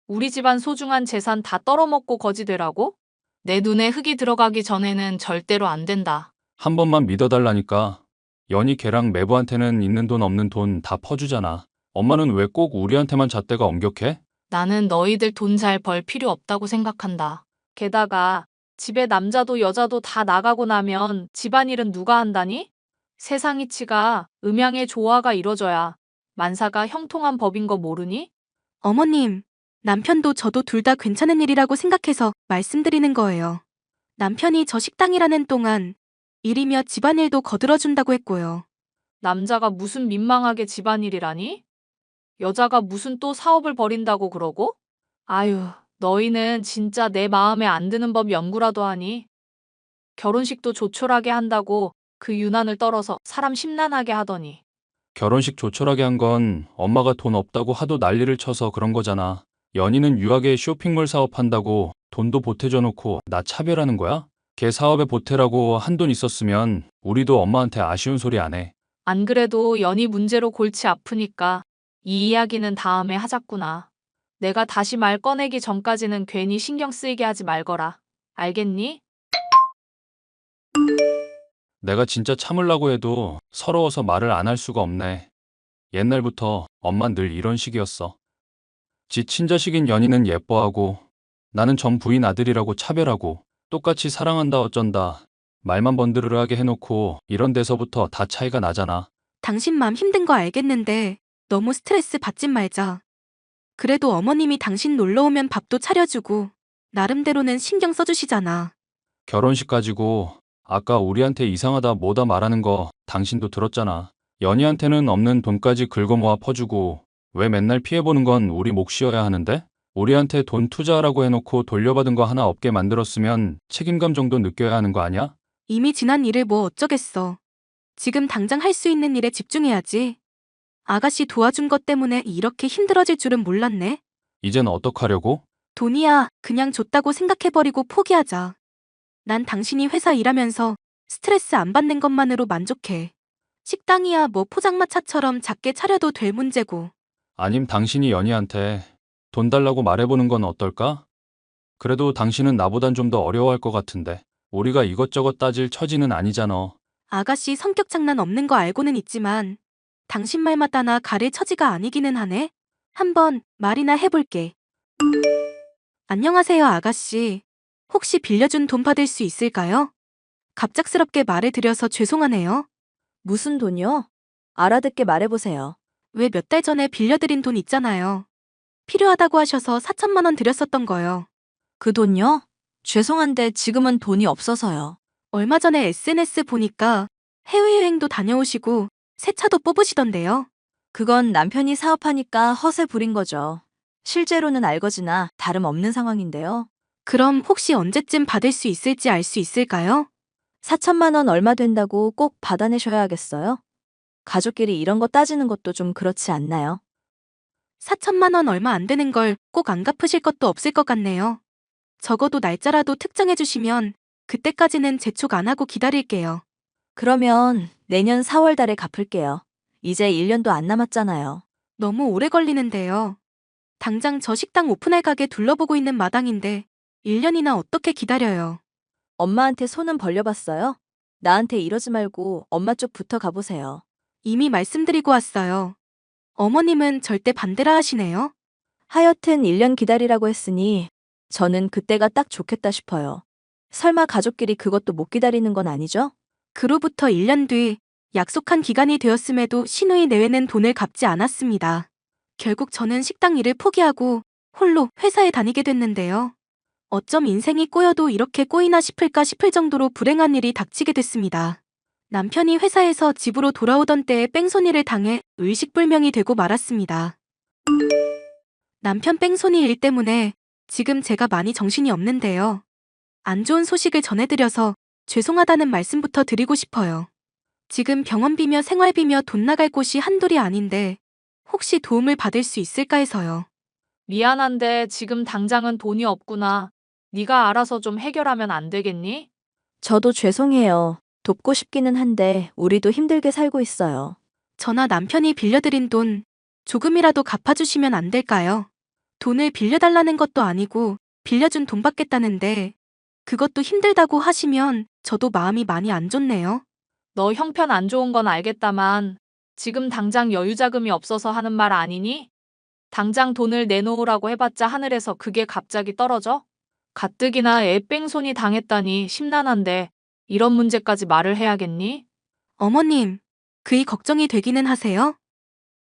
우리 집안 소중한 재산 다 떨어먹고 거지 되라고? 내 눈에 흙이 들어가기 전에는 절대로 안 된다. 한 번만 믿어달라니까. 연희 걔랑 매부한테는 있는 돈 없는 돈 다 퍼주잖아. 엄마는 왜 꼭 우리한테만 잣대가 엄격해? 나는 너희들 돈 잘 벌 필요 없다고 생각한다. 게다가 집에 남자도 여자도 다 나가고 나면 집안일은 누가 한다니? 세상 이치가 음양의 조화가 이뤄져야 만사가 형통한 법인 거 모르니? 어머님, 남편도 저도 둘 다 괜찮은 일이라고 생각해서 말씀드리는 거예요. 남편이 저 식당이라는 동안 일이며 집안일도 거들어준다고 했고요. 남자가 무슨 민망하게 집안일이라니? 여자가 무슨 또 사업을 벌인다고 그러고? 아유, 너희는 진짜 내 마음에 안 드는 법 연구라도 하니? 결혼식도 조촐하게 한다고 그 유난을 떨어서 사람 심란하게 하더니. 결혼식 조촐하게 한 건 엄마가 돈 없다고 하도 난리를 쳐서 그런 거잖아. 연희는 유학에 쇼핑몰 사업한다고 돈도 보태줘 놓고 나 차별하는 거야? 걔 사업에 보태라고 한돈 있었으면 우리도 엄마한테 아쉬운 소리 안 해. 안 그래도 연희 문제로 골치 아프니까 이 이야기는 다음에 하자꾸나. 내가 다시 말 꺼내기 전까지는 괜히 신경 쓰이게 하지 말거라. 알겠니? 내가 진짜 참으려고 해도 서러워서 말을 안 할 수가 없네. 옛날부터 엄만 늘 이런 식이었어. 지 친자식인 연희는 예뻐하고 나는 전 부인 아들이라고 차별하고 똑같이 사랑한다 어쩐다 말만 번드르르하게 해놓고 이런 데서부터 다 차이가 나잖아. 당신 맘 힘든 거 알겠는데 너무 스트레스 받지 말자. 그래도 어머님이 당신 놀러 오면 밥도 차려주고 나름대로는 신경 써주시잖아. 결혼식 가지고 아까 우리한테 이상하다 뭐다 말하는 거 당신도 들었잖아. 연희한테는 없는 돈까지 긁어모아 퍼주고 왜 맨날 피해보는 건 우리 몫이어야 하는데? 우리한테 돈 투자하라고 해놓고 돌려받은 거 하나 없게 만들었으면 책임감 정도 느껴야 하는 거 아니야? 이미 지난 일을 뭐 어쩌겠어. 지금 당장 할 수 있는 일에 집중해야지. 아가씨 도와준 것 때문에 이렇게 힘들어질 줄은 몰랐네. 이젠 어떡하려고? 돈이야 그냥 줬다고 생각해버리고 포기하자. 난 당신이 회사 일하면서 스트레스 안 받는 것만으로 만족해. 식당이야 뭐 포장마차처럼 작게 차려도 될 문제고. 아님 당신이 연희한테 돈 달라고 말해보는 건 어떨까? 그래도 당신은 나보단 좀 더 어려워할 것 같은데. 우리가 이것저것 따질 처지는 아니잖아. 아가씨 성격 장난 없는 거 알고는 있지만 당신 말마다 나 가릴 처지가 아니기는 하네. 한번 말이나 해볼게. 안녕하세요 아가씨. 혹시 빌려준 돈 받을 수 있을까요? 갑작스럽게 말을 드려서 죄송하네요. 무슨 돈이요? 알아듣게 말해보세요. 왜 몇 달 전에 빌려드린 돈 있잖아요. 필요하다고 하셔서 4천만 원 드렸었던 거요. 그 돈요? 죄송한데 지금은 돈이 없어서요. 얼마 전에 SNS 보니까 해외여행도 다녀오시고 새 차도 뽑으시던데요. 그건 남편이 사업하니까 허세 부린 거죠. 실제로는 알거지나 다름없는 상황인데요. 그럼 혹시 언제쯤 받을 수 있을지 알 수 있을까요? 4천만 원 얼마 된다고 꼭 받아내셔야 하겠어요? 가족끼리 이런 거 따지는 것도 좀 그렇지 않나요? 4천만 원 얼마 안 되는 걸 꼭 안 갚으실 것도 없을 것 같네요. 적어도 날짜라도 특정해 주시면 그때까지는 재촉 안 하고 기다릴게요. 그러면 내년 4월 달에 갚을게요. 이제 1년도 안 남았잖아요. 너무 오래 걸리는데요. 당장 저 식당 오픈할 가게 둘러보고 있는 마당인데 1년이나 어떻게 기다려요. 엄마한테 손은 벌려봤어요? 나한테 이러지 말고 엄마 쪽 붙어 가보세요. 이미 말씀드리고 왔어요. 어머님은 절대 반대라 하시네요. 하여튼 1년 기다리라고 했으니 저는 그때가 딱 좋겠다 싶어요. 설마 가족끼리 그것도 못 기다리는 건 아니죠? 그로부터 1년 뒤 약속한 기간이 되었음에도 신우이 내외는 돈을 갚지 않았습니다. 결국 저는 식당 일을 포기하고 홀로 회사에 다니게 됐는데요. 어쩜 인생이 꼬여도 이렇게 꼬이나 싶을까 싶을 정도로 불행한 일이 닥치게 됐습니다. 남편이 회사에서 집으로 돌아오던 때에 뺑소니를 당해 의식불명이 되고 말았습니다. 남편 뺑소니 일 때문에 지금 제가 많이 정신이 없는데요. 안 좋은 소식을 전해드려서 죄송하다는 말씀부터 드리고 싶어요. 지금 병원비며 생활비며 돈 나갈 곳이 한둘이 아닌데 혹시 도움을 받을 수 있을까 해서요. 미안한데 지금 당장은 돈이 없구나. 네가 알아서 좀 해결하면 안 되겠니? 저도 죄송해요. 돕고 싶기는 한데 우리도 힘들게 살고 있어요. 저나 남편이 빌려드린 돈 조금이라도 갚아주시면 안 될까요? 돈을 빌려달라는 것도 아니고 빌려준 돈 받겠다는데 그것도 힘들다고 하시면 저도 마음이 많이 안 좋네요. 너 형편 안 좋은 건 알겠다만 지금 당장 여유 자금이 없어서 하는 말 아니니? 당장 돈을 내놓으라고 해봤자 하늘에서 그게 갑자기 떨어져? 가뜩이나 애 뺑소니 당했다니 심란한데 이런 문제까지 말을 해야겠니? 어머님, 그이 걱정이 되기는 하세요?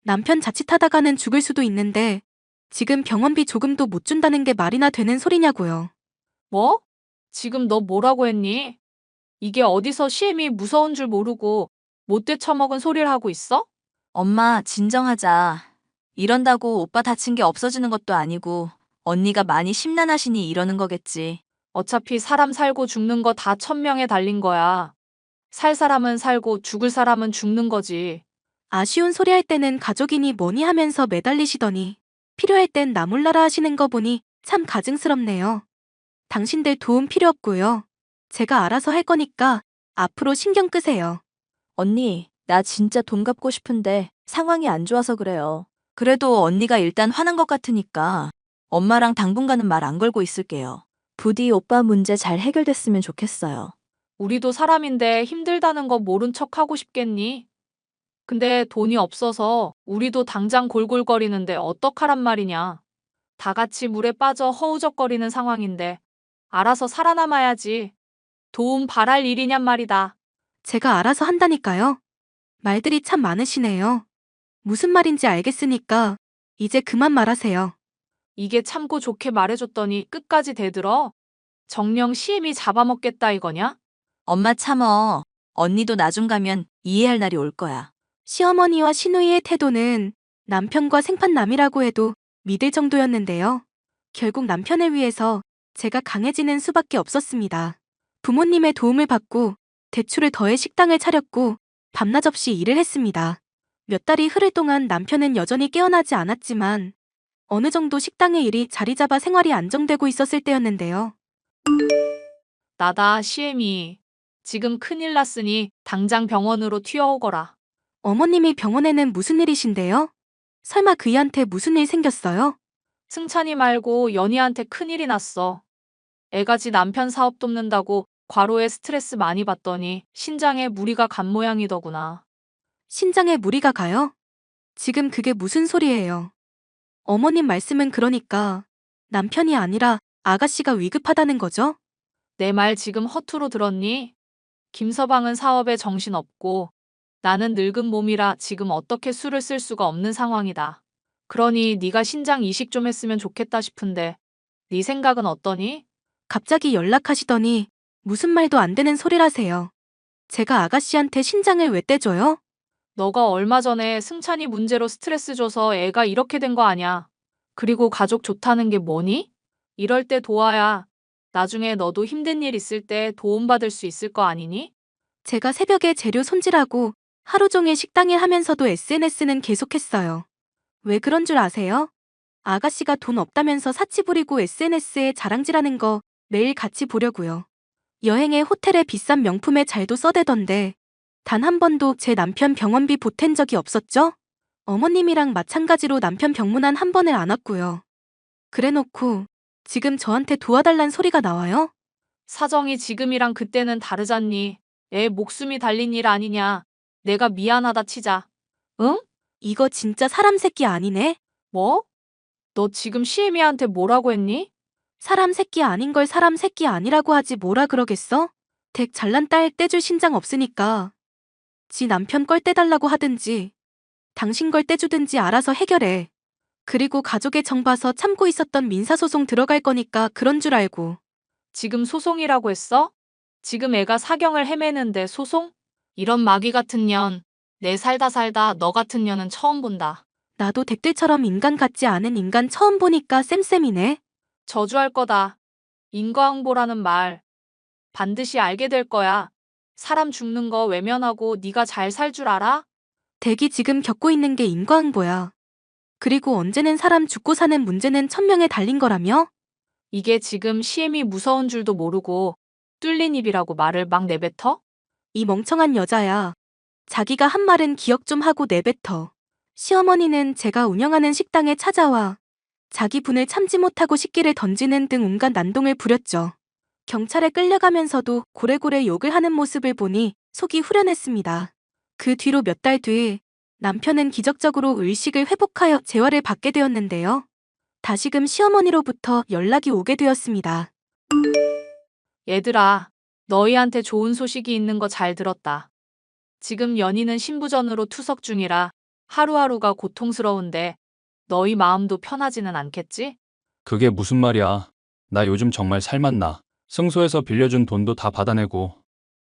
남편 자칫하다가는 죽을 수도 있는데 지금 병원비 조금도 못 준다는 게 말이나 되는 소리냐고요. 뭐? 지금 너 뭐라고 했니? 이게 어디서 시엠이 무서운 줄 모르고 못돼 처먹은 소리를 하고 있어? 엄마, 진정하자. 이런다고 오빠 다친 게 없어지는 것도 아니고 언니가 많이 심란하시니 이러는 거겠지. 어차피 사람 살고 죽는 거 다 천명에 달린 거야. 살 사람은 살고 죽을 사람은 죽는 거지. 아쉬운 소리 할 때는 가족이니 뭐니 하면서 매달리시더니 필요할 땐 나 몰라라 하시는 거 보니 참 가증스럽네요. 당신들 도움 필요 없고요. 제가 알아서 할 거니까 앞으로 신경 끄세요. 언니, 나 진짜 돈 갚고 싶은데 상황이 안 좋아서 그래요. 그래도 언니가 일단 화난 것 같으니까 엄마랑 당분간은 말 안 걸고 있을게요. 부디 오빠 문제 잘 해결됐으면 좋겠어요. 우리도 사람인데 힘들다는 거 모른 척 하고 싶겠니? 근데 돈이 없어서 우리도 당장 골골거리는데 어떡하란 말이냐. 다 같이 물에 빠져 허우적거리는 상황인데 알아서 살아남아야지. 도움 바랄 일이냔 말이다. 제가 알아서 한다니까요. 말들이 참 많으시네요. 무슨 말인지 알겠으니까 이제 그만 말하세요. 이게 참고 좋게 말해줬더니 끝까지 대들어? 정녕 시엠이 잡아먹겠다 이거냐? 엄마 참어. 언니도 나중 가면 이해할 날이 올 거야. 시어머니와 시누이의 태도는 남편과 생판남이라고 해도 믿을 정도였는데요. 결국 남편을 위해서 제가 강해지는 수밖에 없었습니다. 부모님의 도움을 받고 대출을 더해 식당을 차렸고 밤낮 없이 일을 했습니다. 몇 달이 흐를 동안 남편은 여전히 깨어나지 않았지만 어느 정도 식당의 일이 자리 잡아 생활이 안정되고 있었을 때였는데요. 나다 시엠이. 지금 큰일 났으니 당장 병원으로 튀어오거라. 어머님이 병원에는 무슨 일이신데요? 설마 그이한테 무슨 일 생겼어요? 승찬이 말고 연희한테 큰일이 났어. 애가 지 남편 사업 돕는다고 과로에 스트레스 많이 받더니 신장에 무리가 간 모양이더구나. 신장에 무리가 가요? 지금 그게 무슨 소리예요? 어머님 말씀은 그러니까 남편이 아니라 아가씨가 위급하다는 거죠? 내 말 지금 허투루 들었니? 김서방은 사업에 정신없고 나는 늙은 몸이라 지금 어떻게 술을 쓸 수가 없는 상황이다. 그러니 네가 신장 이식 좀 했으면 좋겠다 싶은데 네 생각은 어떠니? 갑자기 연락하시더니 무슨 말도 안 되는 소리라세요. 제가 아가씨한테 신장을 왜 떼줘요? 너가 얼마 전에 승찬이 문제로 스트레스 줘서 애가 이렇게 된 거 아냐. 그리고 가족 좋다는 게 뭐니? 이럴 때 도와야 나중에 너도 힘든 일 있을 때 도움받을 수 있을 거 아니니? 제가 새벽에 재료 손질하고 하루 종일 식당일 하면서도 SNS는 계속했어요. 왜 그런 줄 아세요? 아가씨가 돈 없다면서 사치 부리고 SNS에 자랑질하는 거 매일 같이 보려고요. 여행에 호텔에 비싼 명품에 잘도 써대던데 단 한 번도 제 남편 병원비 보탠 적이 없었죠? 어머님이랑 마찬가지로 남편 병문안 한 번을 안 왔고요. 그래놓고 지금 저한테 도와달란 소리가 나와요? 사정이 지금이랑 그때는 다르잖니. 애 목숨이 달린 일 아니냐. 내가 미안하다 치자. 응? 이거 진짜 사람 새끼 아니네? 뭐? 너 지금 시애미한테 뭐라고 했니? 사람 새끼 아닌 걸 사람 새끼 아니라고 하지 뭐라 그러겠어? 댁 잘난 딸 떼줄 신장 없으니까 지 남편 걸 떼달라고 하든지 당신 걸 떼주든지 알아서 해결해. 그리고 가족의 정 봐서 참고 있었던 민사소송 들어갈 거니까 그런 줄 알고. 지금 소송이라고 했어? 지금 애가 사경을 헤매는데 소송? 이런 마귀 같은 년. 내 살다 너 같은 년은 처음 본다. 나도 댁들처럼 인간 같지 않은 인간 처음 보니까 쌤쌤이네. 저주할 거다. 인과응보라는 말. 반드시 알게 될 거야. 사람 죽는 거 외면하고 네가 잘 살 줄 알아? 댁이 지금 겪고 있는 게 인과응보야. 그리고 언제는 사람 죽고 사는 문제는 천명에 달린 거라며? 이게 지금 시엠이 무서운 줄도 모르고 뚫린 입이라고 말을 막 내뱉어? 이 멍청한 여자야. 자기가 한 말은 기억 좀 하고 내뱉어. 시어머니는 제가 운영하는 식당에 찾아와 자기 분을 참지 못하고 식기를 던지는 등 온갖 난동을 부렸죠. 경찰에 끌려가면서도 고래고래 욕을 하는 모습을 보니 속이 후련했습니다. 그 뒤로 몇 달 뒤 남편은 기적적으로 의식을 회복하여 재활을 받게 되었는데요. 다시금 시어머니로부터 연락이 오게 되었습니다. 얘들아, 너희한테 좋은 소식이 있는 거 잘 들었다. 지금 연희는 신부전으로 투석 중이라 하루하루가 고통스러운데 너희 마음도 편하지는 않겠지? 그게 무슨 말이야. 나 요즘 정말 살맛나. 승소해서 빌려준 돈도 다 받아내고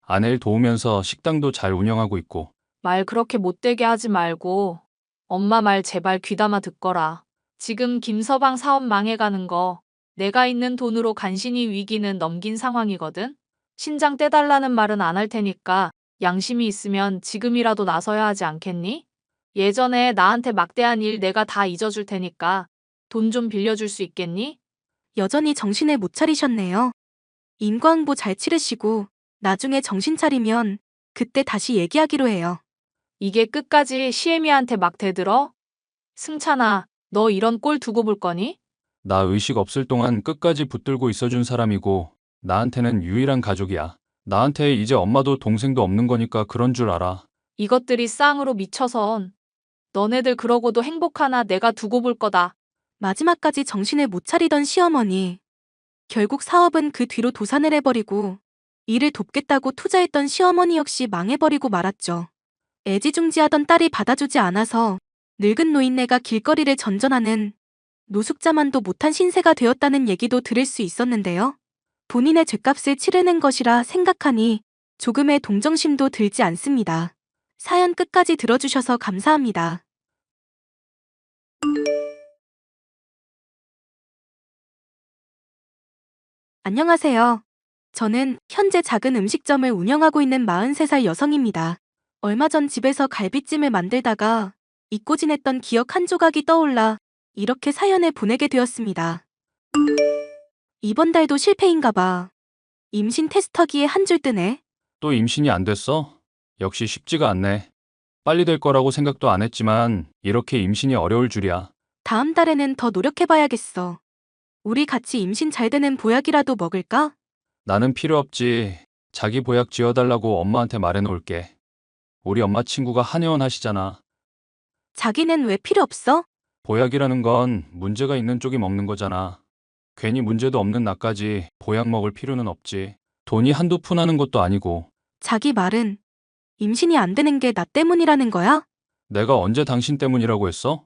아내 일 도우면서 식당도 잘 운영하고 있고. 말 그렇게 못되게 하지 말고 엄마 말 제발 귀담아 듣거라. 지금 김서방 사업 망해가는 거 내가 있는 돈으로 간신히 위기는 넘긴 상황이거든? 신장 떼달라는 말은 안 할 테니까 양심이 있으면 지금이라도 나서야 하지 않겠니? 예전에 나한테 막대한 일 내가 다 잊어줄 테니까 돈 좀 빌려줄 수 있겠니? 여전히 정신을 못 차리셨네요. 인과응보 잘 치르시고 나중에 정신 차리면 그때 다시 얘기하기로 해요. 이게 끝까지 시애미한테 막 대들어? 승찬아, 너 이런 꼴 두고 볼 거니? 나 의식 없을 동안 끝까지 붙들고 있어준 사람이고 나한테는 유일한 가족이야. 나한테 이제 엄마도 동생도 없는 거니까 그런 줄 알아. 이것들이 쌍으로 미쳐선 너네들 그러고도 행복하나 내가 두고 볼 거다. 마지막까지 정신을 못 차리던 시어머니. 결국 사업은 그 뒤로 도산을 해버리고 일을 돕겠다고 투자했던 시어머니 역시 망해버리고 말았죠. 애지중지하던 딸이 받아주지 않아서 늙은 노인네가 길거리를 전전하는 노숙자만도 못한 신세가 되었다는 얘기도 들을 수 있었는데요. 본인의 죗값을 치르는 것이라 생각하니 조금의 동정심도 들지 않습니다. 사연 끝까지 들어주셔서 감사합니다. 안녕하세요. 저는 현재 작은 음식점을 운영하고 있는 43살 여성입니다. 얼마 전 집에서 갈비찜을 만들다가 잊고 지냈던 기억 한 조각이 떠올라 이렇게 사연을 보내게 되었습니다. 이번 달도 실패인가 봐. 임신 테스터기에 한 줄 뜨네. 또 임신이 안 됐어? 역시 쉽지가 않네. 빨리 될 거라고 생각도 안 했지만 이렇게 임신이 어려울 줄이야. 다음 달에는 더 노력해봐야겠어. 우리 같이 임신 잘 되는 보약이라도 먹을까? 나는 필요 없지. 자기 보약 지어달라고 엄마한테 말해놓을게. 우리 엄마 친구가 한의원 하시잖아. 자기는 왜 필요 없어? 보약이라는 건 문제가 있는 쪽이 먹는 거잖아. 괜히 문제도 없는 나까지 보약 먹을 필요는 없지. 돈이 한두 푼 하는 것도 아니고. 자기 말은 임신이 안 되는 게 나 때문이라는 거야? 내가 언제 당신 때문이라고 했어?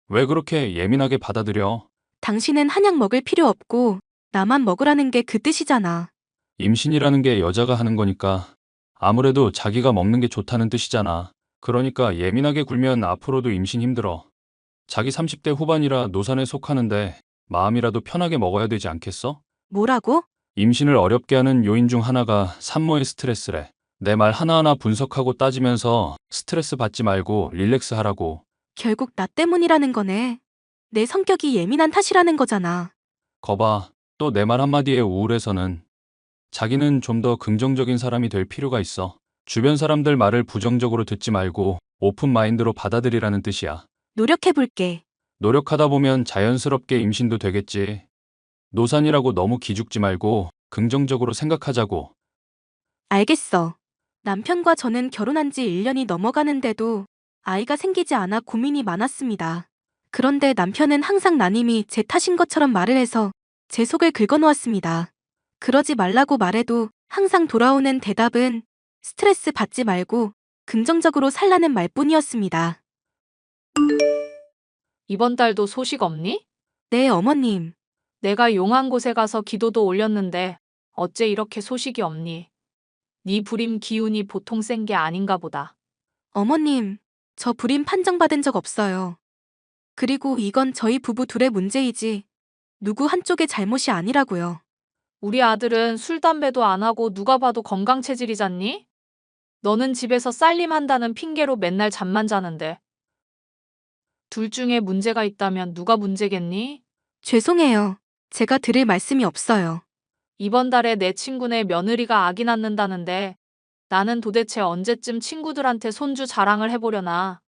왜 그렇게 예민하게 받아들여? 당신은 한약 먹을 필요 없고 나만 먹으라는 게 그 뜻이잖아. 임신이라는 게 여자가 하는 거니까 아무래도 자기가 먹는 게 좋다는 뜻이잖아. 그러니까 예민하게 굴면 앞으로도 임신 힘들어. 자기 30대 후반이라 노산에 속하는데 마음이라도 편하게 먹어야 되지 않겠어? 뭐라고? 임신을 어렵게 하는 요인 중 하나가 산모의 스트레스래. 내 말 하나하나 분석하고 따지면서 스트레스 받지 말고 릴렉스 하라고. 결국 나 때문이라는 거네. 내 성격이 예민한 탓이라는 거잖아. 거봐, 또 내 말 한마디에 우울해서는. 자기는 좀 더 긍정적인 사람이 될 필요가 있어. 주변 사람들 말을 부정적으로 듣지 말고 오픈 마인드로 받아들이라는 뜻이야. 노력해볼게. 노력하다 보면 자연스럽게 임신도 되겠지. 노산이라고 너무 기죽지 말고 긍정적으로 생각하자고. 알겠어. 남편과 저는 결혼한 지 1년이 넘어가는데도 아이가 생기지 않아 고민이 많았습니다. 그런데 남편은 항상 난임이 제 탓인 것처럼 말을 해서 제 속을 긁어놓았습니다. 그러지 말라고 말해도 항상 돌아오는 대답은 스트레스 받지 말고 긍정적으로 살라는 말뿐이었습니다. 이번 달도 소식 없니? 네, 어머님. 내가 용한 곳에 가서 기도도 올렸는데 어째 이렇게 소식이 없니? 네 불임 기운이 보통 센 게 아닌가 보다. 어머님, 저 불임 판정받은 적 없어요. 그리고 이건 저희 부부 둘의 문제이지 누구 한쪽의 잘못이 아니라고요. 우리 아들은 술, 담배도 안 하고 누가 봐도 건강 체질이잖니? 너는 집에서 살림한다는 핑계로 맨날 잠만 자는데. 둘 중에 문제가 있다면 누가 문제겠니? 죄송해요. 제가 드릴 말씀이 없어요. 이번 달에 내 친구네 며느리가 아기 낳는다는데 나는 도대체 언제쯤 친구들한테 손주 자랑을 해보려나.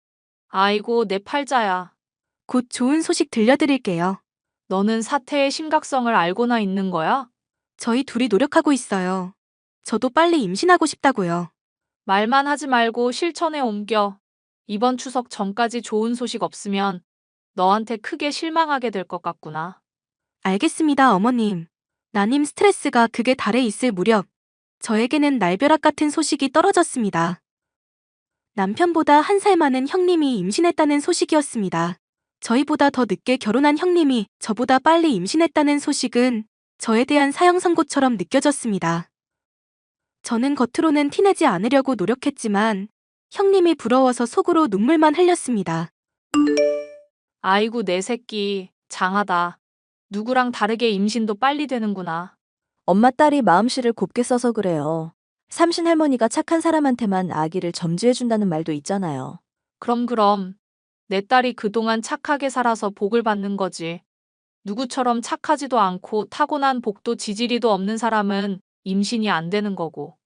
아이고, 내 팔자야. 곧 좋은 소식 들려드릴게요. 너는 사태의 심각성을 알고나 있는 거야? 저희 둘이 노력하고 있어요. 저도 빨리 임신하고 싶다고요. 말만 하지 말고 실천에 옮겨. 이번 추석 전까지 좋은 소식 없으면 너한테 크게 실망하게 될 것 같구나. 알겠습니다, 어머님. 나님 스트레스가 극에 달해 있을 무렵 저에게는 날벼락 같은 소식이 떨어졌습니다. 남편보다 1살 많은 형님이 임신했다는 소식이었습니다. 저희보다 더 늦게 결혼한 형님이 저보다 빨리 임신했다는 소식은 저에 대한 사형 선고처럼 느껴졌습니다. 저는 겉으로는 티내지 않으려고 노력했지만 형님이 부러워서 속으로 눈물만 흘렸습니다. 아이고, 내 새끼, 장하다. 누구랑 다르게 임신도 빨리 되는구나. 엄마 딸이 마음씨를 곱게 써서 그래요. 삼신 할머니가 착한 사람한테만 아기를 점지해준다는 말도 있잖아요. 그럼. 내 딸이 그동안 착하게 살아서 복을 받는 거지. 누구처럼 착하지도 않고 타고난 복도 지지리도 없는 사람은 임신이 안 되는 거고.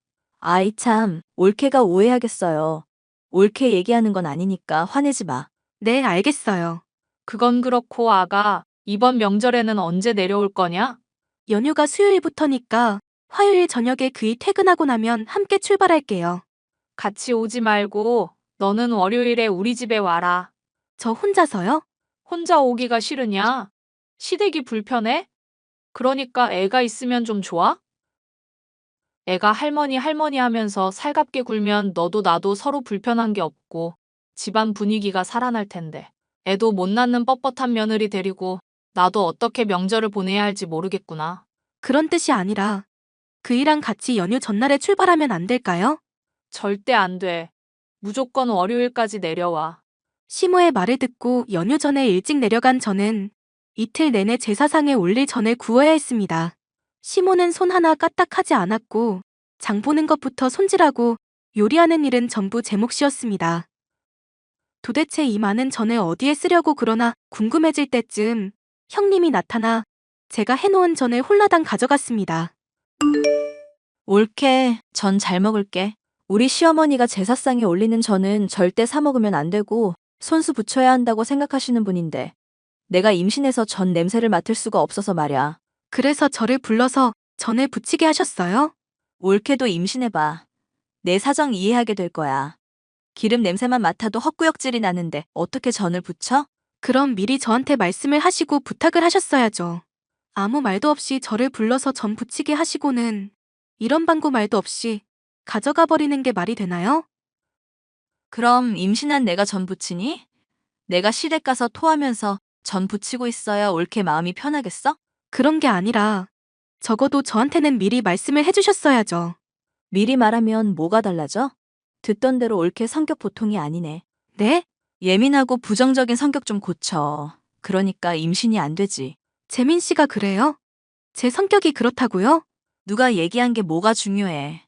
아이 참, 올케가 오해하겠어요. 옳게 얘기하는 건 아니니까 화내지 마. 네, 알겠어요. 그건 그렇고 아가, 이번 명절에는 언제 내려올 거냐? 연휴가 수요일부터니까 화요일 저녁에 그이 퇴근하고 나면 함께 출발할게요. 같이 오지 말고 너는 월요일에 우리 집에 와라. 저 혼자서요? 혼자 오기가 싫으냐? 시댁이 불편해? 그러니까 애가 있으면 좀 좋아? 애가 할머니 하면서 살갑게 굴면 너도 나도 서로 불편한 게 없고 집안 분위기가 살아날 텐데. 애도 못 낳는 뻣뻣한 며느리 데리고 나도 어떻게 명절을 보내야 할지 모르겠구나. 그런 뜻이 아니라 그이랑 같이 연휴 전날에 출발하면 안 될까요? 절대 안 돼. 무조건 월요일까지 내려와. 시모의 말을 듣고 연휴 전에 일찍 내려간 저는 이틀 내내 제사상에 올릴 전을 구워야 했습니다. 시모는 손 하나 까딱하지 않았고 장 보는 것부터 손질하고 요리하는 일은 전부 제 몫이었습니다. 도대체 이 많은 전을 어디에 쓰려고 그러나 궁금해질 때쯤 형님이 나타나 제가 해놓은 전을 홀라당 가져갔습니다. 옳게, 전 잘 먹을게. 우리 시어머니가 제사상에 올리는 전은 절대 사 먹으면 안 되고 손수 붙여야 한다고 생각하시는 분인데 내가 임신해서 전 냄새를 맡을 수가 없어서 말야. 그래서 저를 불러서 전을 부치게 하셨어요? 옳게도 임신해봐. 내 사정 이해하게 될 거야. 기름 냄새만 맡아도 헛구역질이 나는데 어떻게 전을 부쳐? 그럼 미리 저한테 말씀을 하시고 부탁을 하셨어야죠. 아무 말도 없이 저를 불러서 전 부치게 하시고는 이런 방구 말도 없이 가져가 버리는 게 말이 되나요? 그럼 임신한 내가 전 부치니? 내가 시댁 가서 토하면서 전 부치고 있어야 옳게 마음이 편하겠어? 그런 게 아니라 적어도 저한테는 미리 말씀을 해주셨어야죠. 미리 말하면 뭐가 달라져? 듣던 대로 옳게 성격 보통이 아니네. 네? 예민하고 부정적인 성격 좀 고쳐. 그러니까 임신이 안 되지. 재민 씨가 그래요? 제 성격이 그렇다고요? 누가 얘기한 게 뭐가 중요해.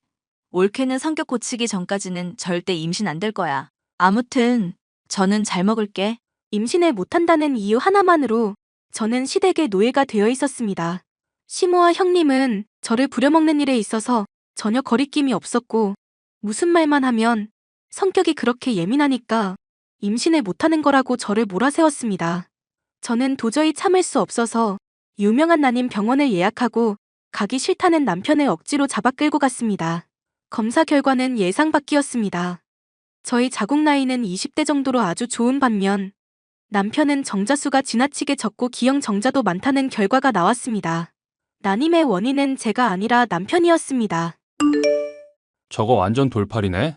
옳게는 성격 고치기 전까지는 절대 임신 안 될 거야. 아무튼 저는 잘 먹을게. 임신을 못한다는 이유 하나만으로 저는 시댁의 노예가 되어 있었습니다. 시모와 형님은 저를 부려먹는 일에 있어서 전혀 거리낌이 없었고 무슨 말만 하면 성격이 그렇게 예민하니까 임신을 못하는 거라고 저를 몰아세웠습니다. 저는 도저히 참을 수 없어서 유명한 난임 병원을 예약하고 가기 싫다는 남편을 억지로 잡아 끌고 갔습니다. 검사 결과는 예상 밖이었습니다. 저희 자궁 나이는 20대 정도로 아주 좋은 반면 남편은 정자수가 지나치게 적고 기형 정자도 많다는 결과가 나왔습니다. 난임의 원인은 제가 아니라 남편이었습니다. 저거 완전 돌팔이네.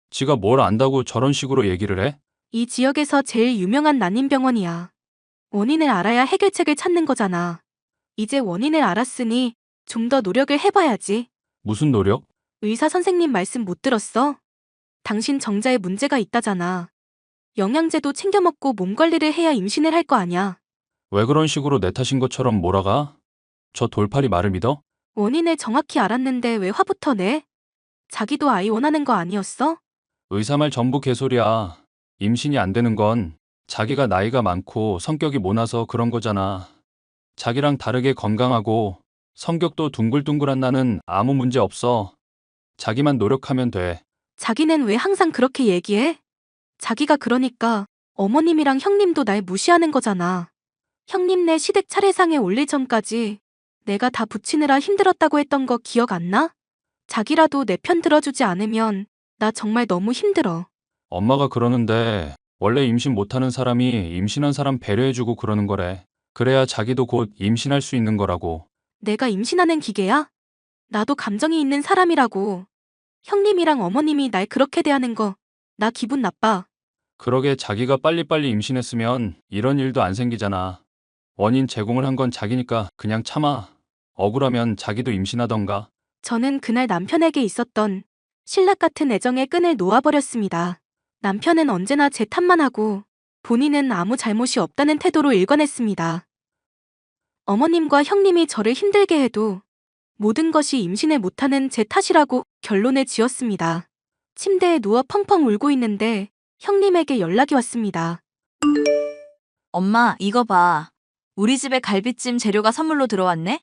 지가 뭘 안다고 저런 식으로 얘기를 해? 이 지역에서 제일 유명한 난임병원이야. 원인을 알아야 해결책을 찾는 거잖아. 이제 원인을 알았으니 좀 더 노력을 해봐야지. 무슨 노력? 의사 선생님 말씀 못 들었어? 당신 정자에 문제가 있다잖아. 영양제도 챙겨 먹고 몸 관리를 해야 임신을 할 거 아냐. 왜 그런 식으로 내 탓인 것처럼 몰아가? 저 돌팔이 말을 믿어? 원인을 정확히 알았는데 왜 화부터 내? 자기도 아이 원하는 거 아니었어? 의사 말 전부 개소리야. 임신이 안 되는 건 자기가 나이가 많고 성격이 모나서 그런 거잖아. 자기랑 다르게 건강하고 성격도 둥글둥글한 나는 아무 문제 없어. 자기만 노력하면 돼. 자기는 왜 항상 그렇게 얘기해? 자기가 그러니까 어머님이랑 형님도 날 무시하는 거잖아. 형님네 시댁 차례상에 올릴 전까지 내가 다 붙이느라 힘들었다고 했던 거 기억 안 나? 자기라도 내 편 들어주지 않으면 나 정말 너무 힘들어. 엄마가 그러는데 원래 임신 못하는 사람이 임신한 사람 배려해주고 그러는 거래. 그래야 자기도 곧 임신할 수 있는 거라고. 내가 임신하는 기계야? 나도 감정이 있는 사람이라고. 형님이랑 어머님이 날 그렇게 대하는 거 나 기분 나빠. 그러게 자기가 빨리빨리 임신했으면 이런 일도 안 생기잖아. 원인 제공을 한 건 자기니까 그냥 참아. 억울하면 자기도 임신하던가. 저는 그날 남편에게 있었던 신락 같은 애정의 끈을 놓아버렸습니다. 남편은 언제나 제 탓만 하고 본인은 아무 잘못이 없다는 태도로 일관했습니다. 어머님과 형님이 저를 힘들게 해도 모든 것이 임신을 못하는 제 탓이라고 결론을 지었습니다. 침대에 누워 펑펑 울고 있는데 형님에게 연락이 왔습니다. 엄마, 이거 봐. 우리 집에 갈비찜 재료가 선물로 들어왔네?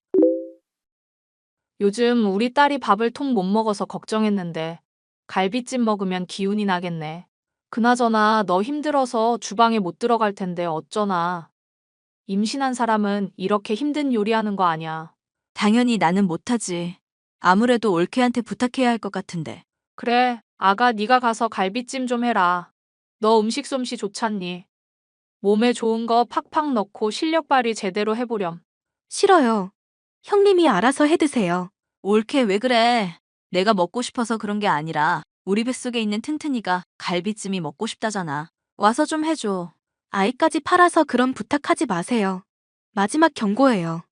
요즘 우리 딸이 밥을 통 못 먹어서 걱정했는데 갈비찜 먹으면 기운이 나겠네. 그나저나 너 힘들어서 주방에 못 들어갈 텐데 어쩌나. 임신한 사람은 이렇게 힘든 요리하는 거 아니야. 당연히 나는 못하지. 아무래도 올케한테 부탁해야 할 것 같은데. 그래, 아가 네가 가서 갈비찜 좀 해라. 너 음식 솜씨 좋잖니. 몸에 좋은 거 팍팍 넣고 실력 발휘 제대로 해보렴. 싫어요. 형님이 알아서 해드세요. 올케 왜 그래? 내가 먹고 싶어서 그런 게 아니라 우리 뱃속에 있는 튼튼이가 갈비찜이 먹고 싶다잖아. 와서 좀 해줘. 아이까지 팔아서 그런 부탁하지 마세요. 마지막 경고예요.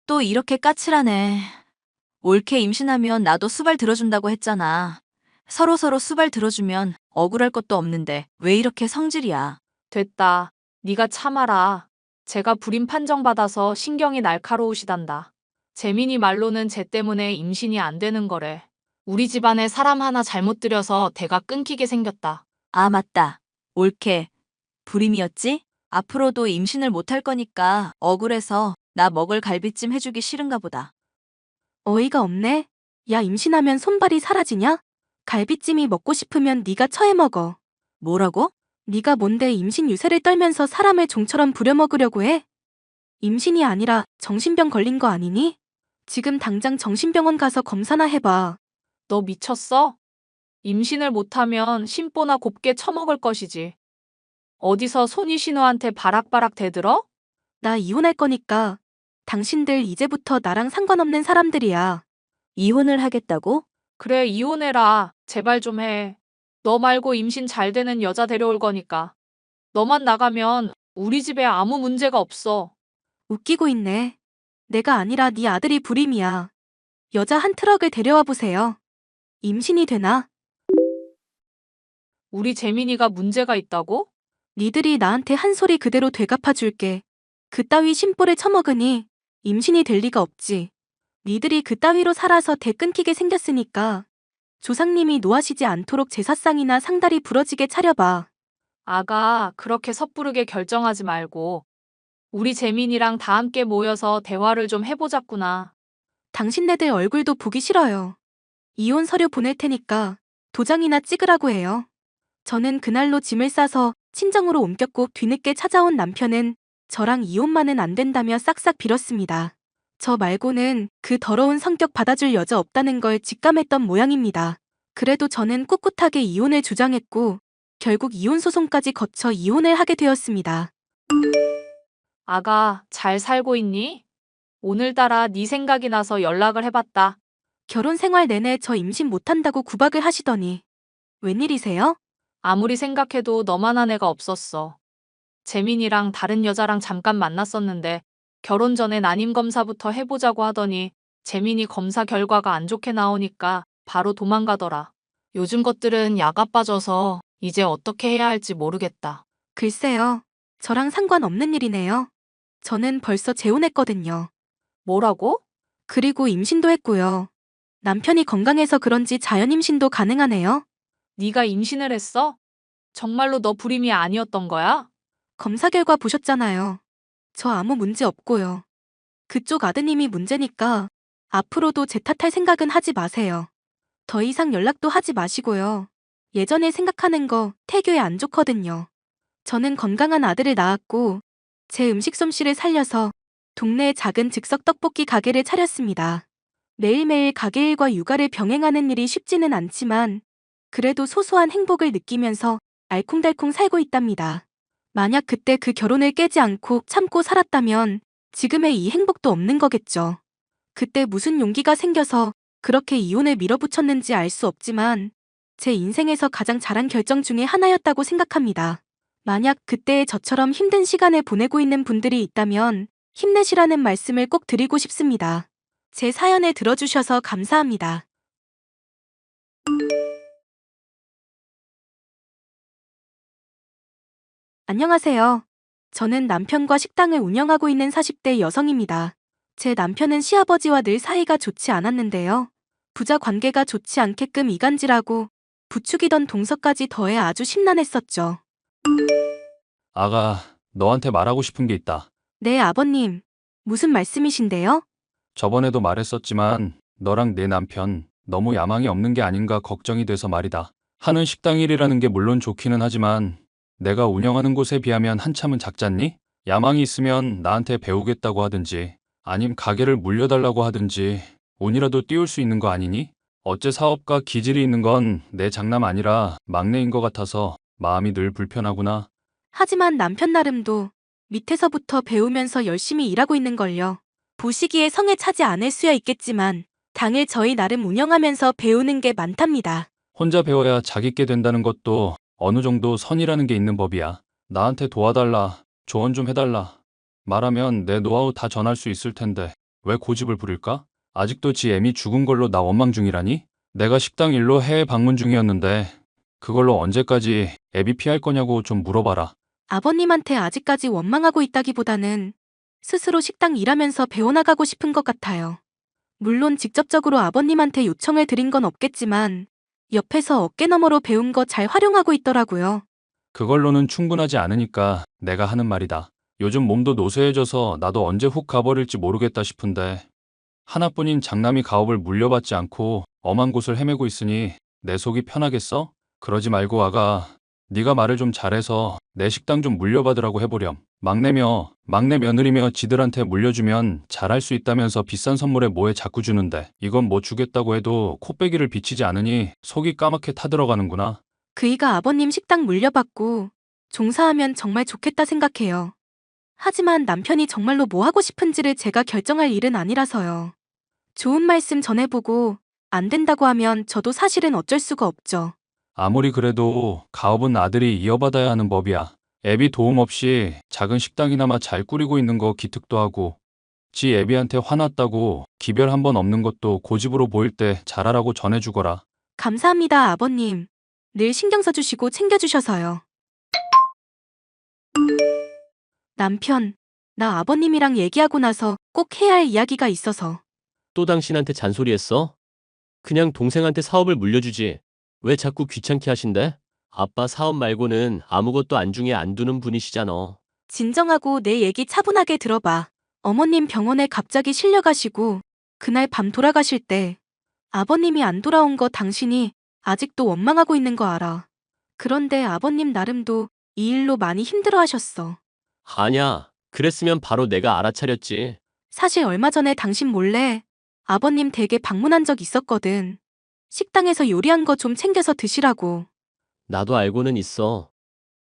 또 이렇게 까칠하네. 올케 임신하면 나도 수발 들어준다고 했잖아. 서로서로 수발 들어주면 억울할 것도 없는데 왜 이렇게 성질이야. 됐다. 네가 참아라. 제가 불임 판정받아서 신경이 날카로우시단다. 재민이 말로는 쟤 때문에 임신이 안 되는 거래. 우리 집안에 사람 하나 잘못 들여서 대가 끊기게 생겼다. 아, 맞다. 올케. 불임이었지? 앞으로도 임신을 못할 거니까 억울해서 나 먹을 갈비찜 해주기 싫은가 보다. 어이가 없네. 야, 임신하면 손발이 사라지냐? 갈비찜이 먹고 싶으면 네가 처해 먹어. 뭐라고? 네가 뭔데 임신 유세를 떨면서 사람을 종처럼 부려먹으려고 해? 임신이 아니라 정신병 걸린 거 아니니? 지금 당장 정신병원 가서 검사나 해봐. 너 미쳤어? 임신을 못하면 심보나 곱게 처먹을 것이지. 어디서 손이신우한테 바락바락 대들어? 나 이혼할 거니까 당신들 이제부터 나랑 상관없는 사람들이야. 이혼을 하겠다고? 그래, 이혼해라. 제발 좀 해. 너 말고 임신 잘 되는 여자 데려올 거니까. 너만 나가면 우리 집에 아무 문제가 없어. 웃기고 있네. 내가 아니라 네 아들이 불임이야. 여자 한 트럭을 데려와 보세요. 임신이 되나? 우리 재민이가 문제가 있다고? 니들이 나한테 한 소리 그대로 되갚아 줄게. 그따위 심보를 처먹으니 임신이 될 리가 없지. 니들이 그따위로 살아서 대 끊기게 생겼으니까 조상님이 노하시지 않도록 제사상이나 상다리 부러지게 차려봐. 아가, 그렇게 섣부르게 결정하지 말고 우리 재민이랑 다 함께 모여서 대화를 좀 해보자꾸나. 당신네들 얼굴도 보기 싫어요. 이혼 서류 보낼 테니까 도장이나 찍으라고 해요. 저는 그날로 짐을 싸서 친정으로 옮겼고 뒤늦게 찾아온 남편은 저랑 이혼만은 안 된다며 싹싹 빌었습니다. 저 말고는 그 더러운 성격 받아줄 여자 없다는 걸 직감했던 모양입니다. 그래도 저는 꿋꿋하게 이혼을 주장했고 결국 이혼 소송까지 거쳐 이혼을 하게 되었습니다. 아가, 잘 살고 있니? 오늘따라 네 생각이 나서 연락을 해봤다. 결혼 생활 내내 저 임신 못한다고 구박을 하시더니 웬일이세요? 아무리 생각해도 너만한 애가 없었어. 재민이랑 다른 여자랑 잠깐 만났었는데 결혼 전에 난임 검사부터 해보자고 하더니 재민이 검사 결과가 안 좋게 나오니까 바로 도망가더라. 요즘 것들은 야가 빠져서 이제 어떻게 해야 할지 모르겠다. 글쎄요. 저랑 상관없는 일이네요. 저는 벌써 재혼했거든요. 뭐라고? 그리고 임신도 했고요. 남편이 건강해서 그런지 자연 임신도 가능하네요. 네가 임신을 했어? 정말로 너 불임이 아니었던 거야? 검사 결과 보셨잖아요. 저 아무 문제 없고요. 그쪽 아드님이 문제니까 앞으로도 제 탓할 생각은 하지 마세요. 더 이상 연락도 하지 마시고요. 예전에 생각하는 거 태교에 안 좋거든요. 저는 건강한 아들을 낳았고 제 음식 솜씨를 살려서 동네에 작은 즉석 떡볶이 가게를 차렸습니다. 매일매일 가게 일과 육아를 병행하는 일이 쉽지는 않지만 그래도 소소한 행복을 느끼면서 알콩달콩 살고 있답니다. 만약 그때 그 결혼을 깨지 않고 참고 살았다면 지금의 이 행복도 없는 거겠죠. 그때 무슨 용기가 생겨서 그렇게 이혼을 밀어붙였는지 알 수 없지만 제 인생에서 가장 잘한 결정 중에 하나였다고 생각합니다. 만약 그때의 저처럼 힘든 시간을 보내고 있는 분들이 있다면 힘내시라는 말씀을 꼭 드리고 싶습니다. 제 사연을 들어주셔서 감사합니다. 안녕하세요. 저는 남편과 식당을 운영하고 있는 40대 여성입니다. 제 남편은 시아버지와 늘 사이가 좋지 않았는데요. 부자 관계가 좋지 않게끔 이간질하고 부추기던 동서까지 더해 아주 심란했었죠. 아가, 너한테 말하고 싶은 게 있다. 네, 아버님. 무슨 말씀이신데요? 저번에도 말했었지만 너랑 내 남편 너무 야망이 없는 게 아닌가 걱정이 돼서 말이다. 하는 식당 일이라는 게 물론 좋기는 하지만 내가 운영하는 곳에 비하면 한참은 작잖니? 야망이 있으면 나한테 배우겠다고 하든지 아님 가게를 물려달라고 하든지 운이라도 띄울 수 있는 거 아니니? 어째 사업가 기질이 있는 건 내 장남 아니라 막내인 것 같아서 마음이 늘 불편하구나. 하지만 남편 나름도 밑에서부터 배우면서 열심히 일하고 있는걸요. 보시기에 성에 차지 않을 수야 있겠지만 당일 저희 나름 운영하면서 배우는 게 많답니다. 혼자 배워야 자기께 된다는 것도 어느 정도 선이라는 게 있는 법이야. 나한테 도와달라, 조언 좀 해달라. 말하면 내 노하우 다 전할 수 있을 텐데 왜 고집을 부릴까? 아직도 지 애미 죽은 걸로 나 원망 중이라니? 내가 식당 일로 해외 방문 중이었는데 그걸로 언제까지 애비 피할 거냐고 좀 물어봐라. 아버님한테 아직까지 원망하고 있다기보다는 스스로 식당 일하면서 배워나가고 싶은 것 같아요. 물론 직접적으로 아버님한테 요청을 드린 건 없겠지만 옆에서 어깨너머로 배운 거 잘 활용하고 있더라고요. 그걸로는 충분하지 않으니까 내가 하는 말이다. 요즘 몸도 노쇠해져서 나도 언제 훅 가버릴지 모르겠다 싶은데 하나뿐인 장남이 가업을 물려받지 않고 엄한 곳을 헤매고 있으니 내 속이 편하겠어? 그러지 말고 아가, 네가 말을 좀 잘해서 내 식당 좀 물려받으라고 해보렴. 막내 며느리며 지들한테 물려주면 잘할 수 있다면서 비싼 선물에 뭐에 자꾸 주는데 이건 뭐 주겠다고 해도 코빼기를 비치지 않으니 속이 까맣게 타들어가는구나. 그이가 아버님 식당 물려받고 종사하면 정말 좋겠다 생각해요. 하지만 남편이 정말로 뭐 하고 싶은지를 제가 결정할 일은 아니라서요. 좋은 말씀 전해보고 안 된다고 하면 저도 사실은 어쩔 수가 없죠. 아무리 그래도 가업은 아들이 이어받아야 하는 법이야. 애비 도움 없이 작은 식당이나마 잘 꾸리고 있는 거 기특도 하고 지 애비한테 화났다고 기별 한 번 없는 것도 고집으로 보일 때 잘하라고 전해주거라. 감사합니다, 아버님. 늘 신경 써주시고 챙겨주셔서요. 남편, 나 아버님이랑 얘기하고 나서 꼭 해야 할 이야기가 있어서. 또 당신한테 잔소리했어? 그냥 동생한테 사업을 물려주지. 왜 자꾸 귀찮게 하신대? 아빠 사업 말고는 아무것도 안중에 안 두는 분이시잖아. 진정하고 내 얘기 차분하게 들어봐. 어머님 병원에 갑자기 실려가시고 그날 밤 돌아가실 때 아버님이 안 돌아온 거 당신이 아직도 원망하고 있는 거 알아. 그런데 아버님 나름도 이 일로 많이 힘들어하셨어. 아냐, 그랬으면 바로 내가 알아차렸지. 사실 얼마 전에 당신 몰래 아버님 댁에 방문한 적 있었거든. 식당에서 요리한 거 좀 챙겨서 드시라고. 나도 알고는 있어.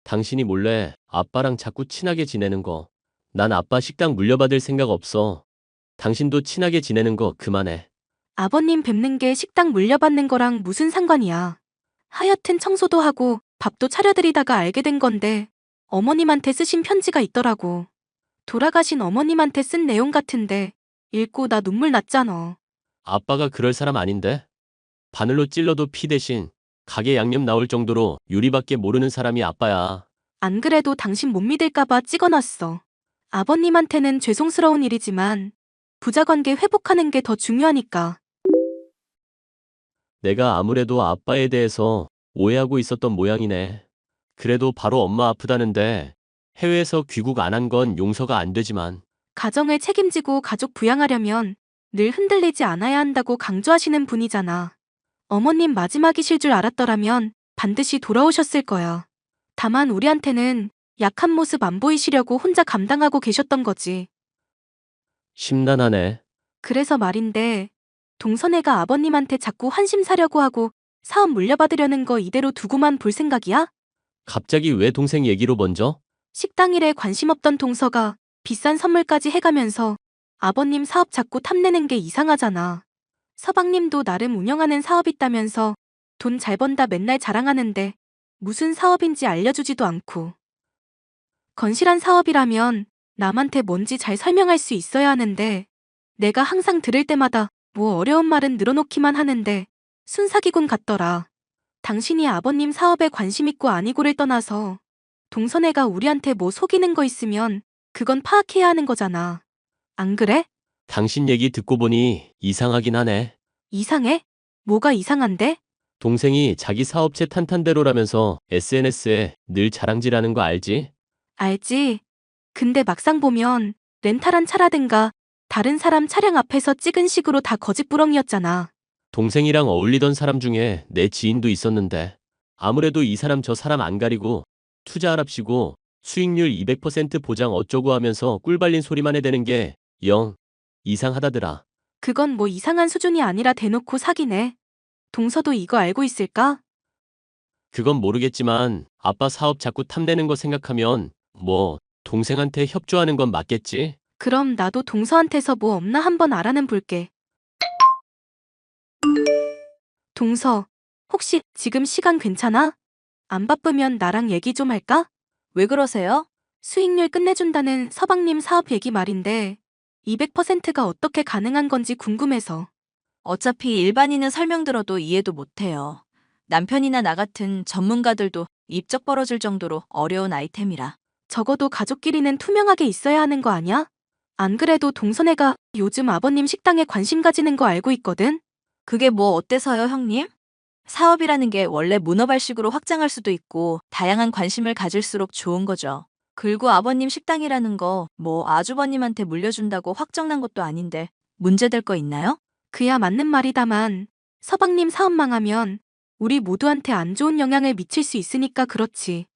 당신이 몰래 아빠랑 자꾸 친하게 지내는 거. 난 아빠 식당 물려받을 생각 없어. 당신도 친하게 지내는 거 그만해. 아버님 뵙는 게 식당 물려받는 거랑 무슨 상관이야. 하여튼 청소도 하고 밥도 차려드리다가 알게 된 건데 어머님한테 쓰신 편지가 있더라고. 돌아가신 어머님한테 쓴 내용 같은데 읽고 나 눈물 났잖아. 아빠가 그럴 사람 아닌데? 바늘로 찔러도 피 대신 가게 양념 나올 정도로 요리밖에 모르는 사람이 아빠야. 안 그래도 당신 못 믿을까봐 찍어놨어. 아버님한테는 죄송스러운 일이지만 부자관계 회복하는 게 더 중요하니까. 내가 아무래도 아빠에 대해서 오해하고 있었던 모양이네. 그래도 바로 엄마 아프다는데 해외에서 귀국 안 한 건 용서가 안 되지만 가정을 책임지고 가족 부양하려면 늘 흔들리지 않아야 한다고 강조하시는 분이잖아. 어머님 마지막이실 줄 알았더라면 반드시 돌아오셨을 거야. 다만 우리한테는 약한 모습 안 보이시려고 혼자 감당하고 계셨던 거지. 심란하네. 그래서 말인데, 동선애가 아버님한테 자꾸 환심 사려고 하고 사업 물려받으려는 거 이대로 두고만 볼 생각이야? 갑자기 왜 동생 얘기로 먼저? 식당 일에 관심 없던 동서가 비싼 선물까지 해가면서 아버님 사업 자꾸 탐내는 게 이상하잖아. 서방님도 나름 운영하는 사업 있다면서 돈 잘 번다 맨날 자랑하는데 무슨 사업인지 알려주지도 않고. 건실한 사업이라면 남한테 뭔지 잘 설명할 수 있어야 하는데 내가 항상 들을 때마다 뭐 어려운 말은 늘어놓기만 하는데 순사기꾼 같더라. 당신이 아버님 사업에 관심 있고 아니고를 떠나서 동선애가 우리한테 뭐 속이는 거 있으면 그건 파악해야 하는 거잖아. 안 그래? 당신 얘기 듣고 보니 이상하긴 하네. 이상해? 뭐가 이상한데? 동생이 자기 사업체 탄탄대로라면서 SNS에 늘 자랑질하는 거 알지? 알지. 근데 막상 보면 렌탈한 차라든가 다른 사람 차량 앞에서 찍은 식으로 다 거짓부렁이었잖아. 동생이랑 어울리던 사람 중에 내 지인도 있었는데 아무래도 이 사람 저 사람 안 가리고 투자하랍시고 수익률 200% 보장 어쩌고 하면서 꿀발린 소리만 해대는 게 영 이상하다더라. 그건 뭐 이상한 수준이 아니라 대놓고 사기네. 동서도 이거 알고 있을까? 그건 모르겠지만 아빠 사업 자꾸 탐내는 거 생각하면 뭐 동생한테 협조하는 건 맞겠지? 그럼 나도 동서한테서 뭐 없나 한번 알아는 볼게. 동서, 혹시 지금 시간 괜찮아? 안 바쁘면 나랑 얘기 좀 할까? 왜 그러세요? 수익률 끝내준다는 서방님 사업 얘기 말인데 200%가 어떻게 가능한 건지 궁금해서. 어차피 일반인은 설명 들어도 이해도 못해요. 남편이나 나 같은 전문가들도 입적 벌어질 정도로 어려운 아이템이라. 적어도 가족끼리는 투명하게 있어야 하는 거 아니야? 안 그래도 동선애가 요즘 아버님 식당에 관심 가지는 거 알고 있거든? 그게 뭐 어때서요, 형님? 사업이라는 게 원래 문어발식으로 확장할 수도 있고 다양한 관심을 가질수록 좋은 거죠. 그리고 아버님 식당이라는 거 뭐 아주버님한테 물려준다고 확정난 것도 아닌데 문제될 거 있나요? 그야 맞는 말이다만 서방님 사업 망하면 우리 모두한테 안 좋은 영향을 미칠 수 있으니까 그렇지.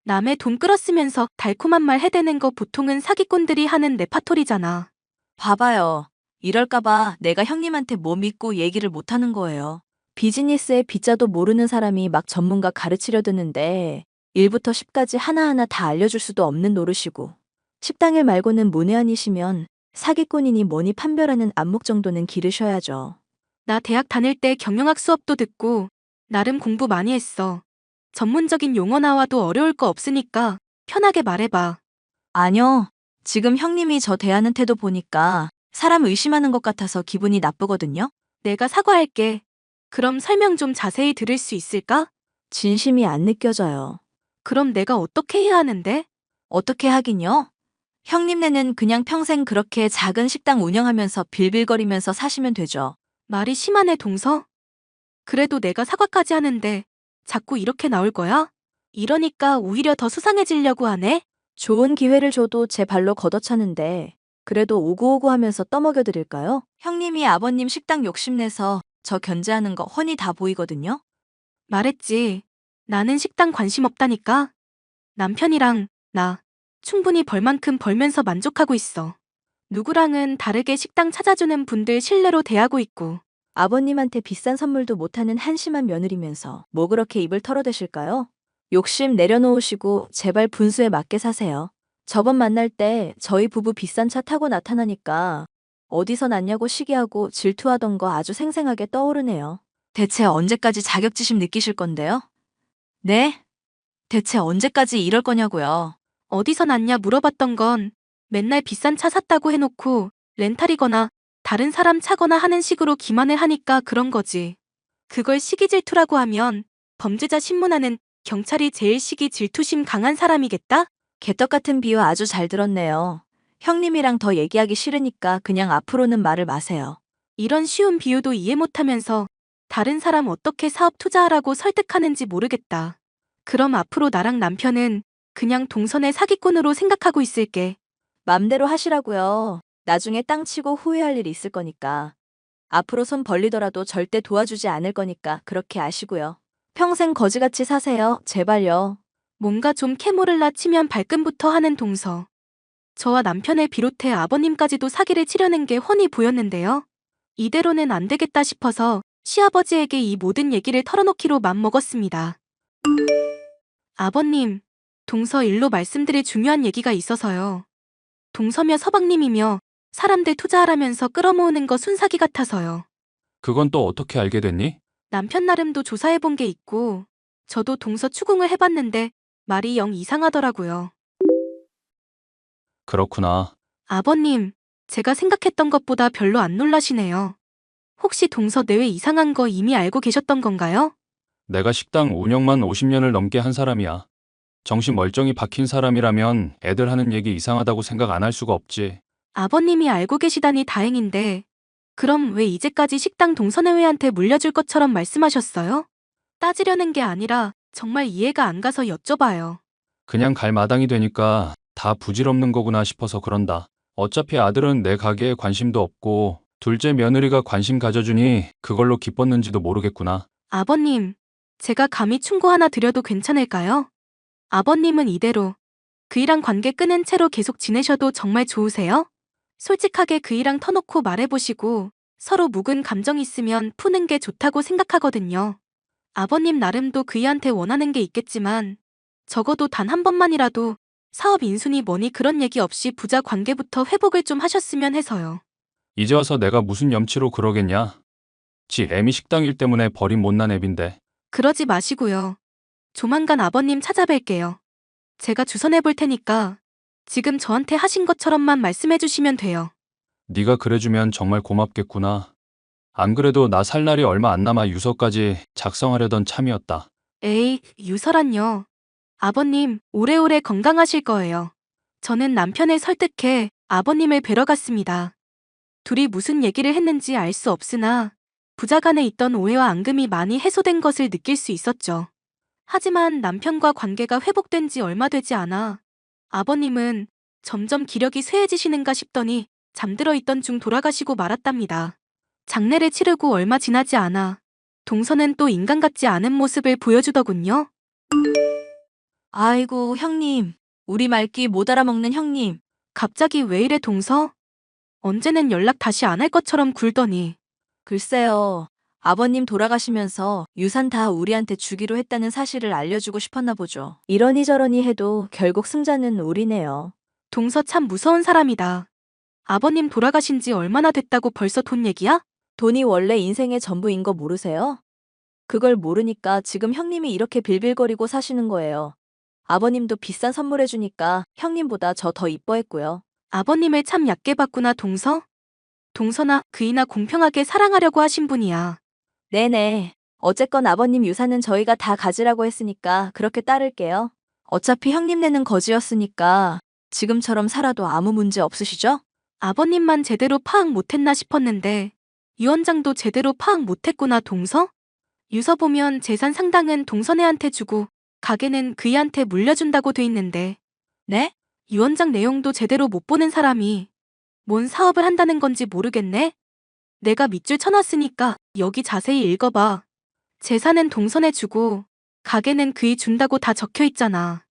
남의 돈 끌어쓰면서 달콤한 말 해대는 거 보통은 사기꾼들이 하는 레파토리잖아. 봐봐요. 이럴까봐 내가 형님한테 뭐 믿고 얘기를 못하는 거예요. 비즈니스의 비자도 모르는 사람이 막 전문가 가르치려 드는데 1부터 10까지 하나하나 다 알려줄 수도 없는 노릇이고 식당일 말고는 문외한이시면 사기꾼이니 뭐니 판별하는 안목 정도는 기르셔야죠. 나 대학 다닐 때 경영학 수업도 듣고 나름 공부 많이 했어. 전문적인 용어 나와도 어려울 거 없으니까 편하게 말해봐. 아니요. 지금 형님이 저 대하는 태도 보니까 사람 의심하는 것 같아서 기분이 나쁘거든요. 내가 사과할게. 그럼 설명 좀 자세히 들을 수 있을까? 진심이 안 느껴져요. 그럼 내가 어떻게 해야 하는데? 어떻게 하긴요? 형님네는 그냥 평생 그렇게 작은 식당 운영하면서 빌빌거리면서 사시면 되죠. 말이 심하네, 동서. 그래도 내가 사과까지 하는데 자꾸 이렇게 나올 거야? 이러니까 오히려 더 수상해지려고 하네? 좋은 기회를 줘도 제 발로 걷어차는데 그래도 오구오구 하면서 떠먹여 드릴까요? 형님이 아버님 식당 욕심내서 저 견제하는 거 훤히 다 보이거든요. 말했지. 나는 식당 관심 없다니까. 남편이랑 나 충분히 벌 만큼 벌면서 만족하고 있어. 누구랑은 다르게 식당 찾아주는 분들 신뢰로 대하고 있고. 아버님한테 비싼 선물도 못하는 한심한 며느리면서 뭐 그렇게 입을 털어대실까요? 욕심 내려놓으시고 제발 분수에 맞게 사세요. 저번 만날 때 저희 부부 비싼 차 타고 나타나니까 어디서 났냐고 시기하고 질투하던 거 아주 생생하게 떠오르네요. 대체 언제까지 자격지심 느끼실 건데요? 네? 대체 언제까지 이럴 거냐고요? 어디서 났냐 물어봤던 건 맨날 비싼 차 샀다고 해놓고 렌탈이거나 다른 사람 차거나 하는 식으로 기만을 하니까 그런 거지. 그걸 시기 질투라고 하면 범죄자 신문하는 경찰이 제일 시기 질투심 강한 사람이겠다? 개떡 같은 비유 아주 잘 들었네요. 형님이랑 더 얘기하기 싫으니까 그냥 앞으로는 말을 마세요. 이런 쉬운 비유도 이해 못하면서 다른 사람 어떻게 사업 투자하라고 설득하는지 모르겠다. 그럼 앞으로 나랑 남편은 그냥 동선의 사기꾼으로 생각하고 있을게. 맘대로 하시라고요. 나중에 땅 치고 후회할 일이 있을 거니까. 앞으로 손 벌리더라도 절대 도와주지 않을 거니까 그렇게 아시고요. 평생 거지같이 사세요. 제발요. 뭔가 좀 캐모를라 치면 발끈부터 하는 동서. 저와 남편을 비롯해 아버님까지도 사기를 치려는 게 훤히 보였는데요. 이대로는 안 되겠다 싶어서 시아버지에게 이 모든 얘기를 털어놓기로 맘먹었습니다. 아버님, 동서 일로 말씀드릴 중요한 얘기가 있어서요. 동서며 서방님이며 사람들 투자하라면서 끌어모으는 거 순사기 같아서요. 그건 또 어떻게 알게 됐니? 남편 나름도 조사해본 게 있고 저도 동서 추궁을 해봤는데 말이 영 이상하더라고요. 그렇구나. 아버님, 제가 생각했던 것보다 별로 안 놀라시네요. 혹시 동서 내외 이상한 거 이미 알고 계셨던 건가요? 내가 식당 운영만 50년을 넘게 한 사람이야. 정신 멀쩡히 박힌 사람이라면 애들 하는 얘기 이상하다고 생각 안 할 수가 없지. 아버님이 알고 계시다니 다행인데 그럼 왜 이제까지 식당 동서내외한테 물려줄 것처럼 말씀하셨어요? 따지려는 게 아니라 정말 이해가 안 가서 여쭤봐요. 그냥 갈 마당이 되니까 다 부질없는 거구나 싶어서 그런다. 어차피 아들은 내 가게에 관심도 없고 둘째 며느리가 관심 가져주니 그걸로 기뻤는지도 모르겠구나. 아버님, 제가 감히 충고 하나 드려도 괜찮을까요? 아버님은 이대로 그이랑 관계 끊은 채로 계속 지내셔도 정말 좋으세요? 솔직하게 그이랑 터놓고 말해보시고 서로 묵은 감정 있으면 푸는 게 좋다고 생각하거든요. 아버님 나름도 그이한테 원하는 게 있겠지만 적어도 단 한 번만이라도 사업 인순이 뭐니 그런 얘기 없이 부자 관계부터 회복을 좀 하셨으면 해서요. 이제 와서 내가 무슨 염치로 그러겠냐? 지 애미 식당 일 때문에 버린 못난 애빈데. 그러지 마시고요. 조만간 아버님 찾아뵐게요. 제가 주선해 볼 테니까 지금 저한테 하신 것처럼만 말씀해 주시면 돼요. 네가 그래주면 정말 고맙겠구나. 안 그래도 나 살 날이 얼마 안 남아 유서까지 작성하려던 참이었다. 에이, 유서란요. 아버님, 오래오래 건강하실 거예요. 저는 남편을 설득해 아버님을 뵈러 갔습니다. 둘이 무슨 얘기를 했는지 알 수 없으나 부자 간에 있던 오해와 앙금이 많이 해소된 것을 느낄 수 있었죠. 하지만 남편과 관계가 회복된 지 얼마 되지 않아 아버님은 점점 기력이 쇠해지시는가 싶더니 잠들어 있던 중 돌아가시고 말았답니다. 장례를 치르고 얼마 지나지 않아 동서는 또 인간 같지 않은 모습을 보여주더군요. 아이고, 형님. 우리 말귀 못 알아먹는 형님. 갑자기 왜 이래 동서? 언제는 연락 다시 안 할 것처럼 굴더니. 글쎄요. 아버님 돌아가시면서 유산 다 우리한테 주기로 했다는 사실을 알려주고 싶었나 보죠. 이러니 저러니 해도 결국 승자는 우리네요. 동서 참 무서운 사람이다. 아버님 돌아가신 지 얼마나 됐다고 벌써 돈 얘기야? 돈이 원래 인생의 전부인 거 모르세요? 그걸 모르니까 지금 형님이 이렇게 빌빌거리고 사시는 거예요. 아버님도 비싼 선물해주니까 형님보다 저 더 이뻐했고요. 아버님을 참 얕게 봤구나 동서? 동서나 그이나 공평하게 사랑하려고 하신 분이야. 네네. 어쨌건 아버님 유산은 저희가 다 가지라고 했으니까 그렇게 따를게요. 어차피 형님네는 거지였으니까 지금처럼 살아도 아무 문제 없으시죠? 아버님만 제대로 파악 못했나 싶었는데 유원장도 제대로 파악 못했구나 동서? 유서 보면 재산 상당은 동서네한테 주고 가게는 그이한테 물려준다고 돼 있는데 네? 유원장 내용도 제대로 못 보는 사람이 뭔 사업을 한다는 건지 모르겠네? 내가 밑줄 쳐놨으니까 여기 자세히 읽어봐. 재산은 동선에 주고 가게는 그이 준다고 다 적혀 있잖아.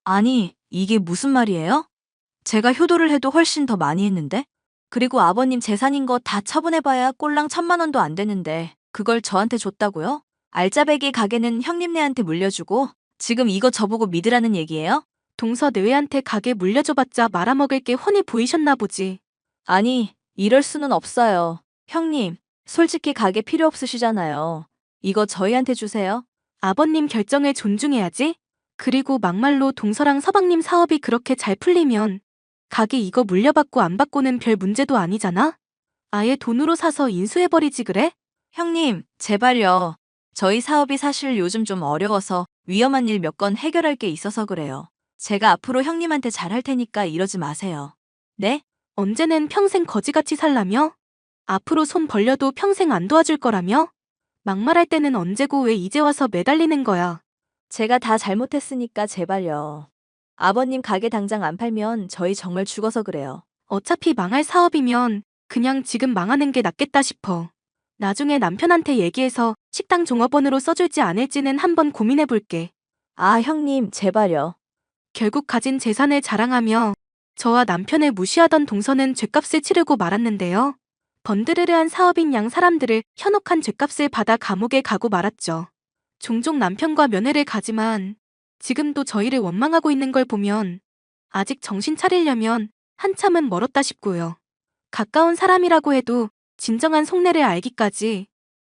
아니, 이게 무슨 말이에요? 제가 효도를 해도 훨씬 더 많이 했는데? 그리고 아버님 재산인 거 다 처분해봐야 꼴랑 1,000만 원도 안 되는데 그걸 저한테 줬다고요? 알짜배기 가게는 형님네한테 물려주고 지금 이거 저보고 믿으라는 얘기예요? 동서 내외한테 가게 물려줘봤자 말아먹을 게 훤히 보이셨나 보지. 아니, 이럴 수는 없어요. 형님, 솔직히 가게 필요 없으시잖아요. 이거 저희한테 주세요. 아버님 결정을 존중해야지. 그리고 막말로 동서랑 서방님 사업이 그렇게 잘 풀리면 가게 이거 물려받고 안 받고는 별 문제도 아니잖아? 아예 돈으로 사서 인수해버리지 그래? 형님, 제발요. 저희 사업이 사실 요즘 좀 어려워서 위험한 일 몇 건 해결할 게 있어서 그래요. 제가 앞으로 형님한테 잘할 테니까 이러지 마세요. 네? 언제는 평생 거지같이 살라며? 앞으로 손 벌려도 평생 안 도와줄 거라며? 막말할 때는 언제고 왜 이제 와서 매달리는 거야? 제가 다 잘못했으니까 제발요. 아버님 가게 당장 안 팔면 저희 정말 죽어서 그래요. 어차피 망할 사업이면 그냥 지금 망하는 게 낫겠다 싶어. 나중에 남편한테 얘기해서 식당 종업원으로 써줄지 않을지는 한번 고민해 볼게. 아, 형님, 제발요. 결국 가진 재산을 자랑하며 저와 남편을 무시하던 동서는 죗값을 치르고 말았는데요. 번드르르한 사업인 양 사람들을 현혹한 죗값을 받아 감옥에 가고 말았죠. 종종 남편과 면회를 가지만 지금도 저희를 원망하고 있는 걸 보면 아직 정신 차리려면 한참은 멀었다 싶고요. 가까운 사람이라고 해도 진정한 속내를 알기까지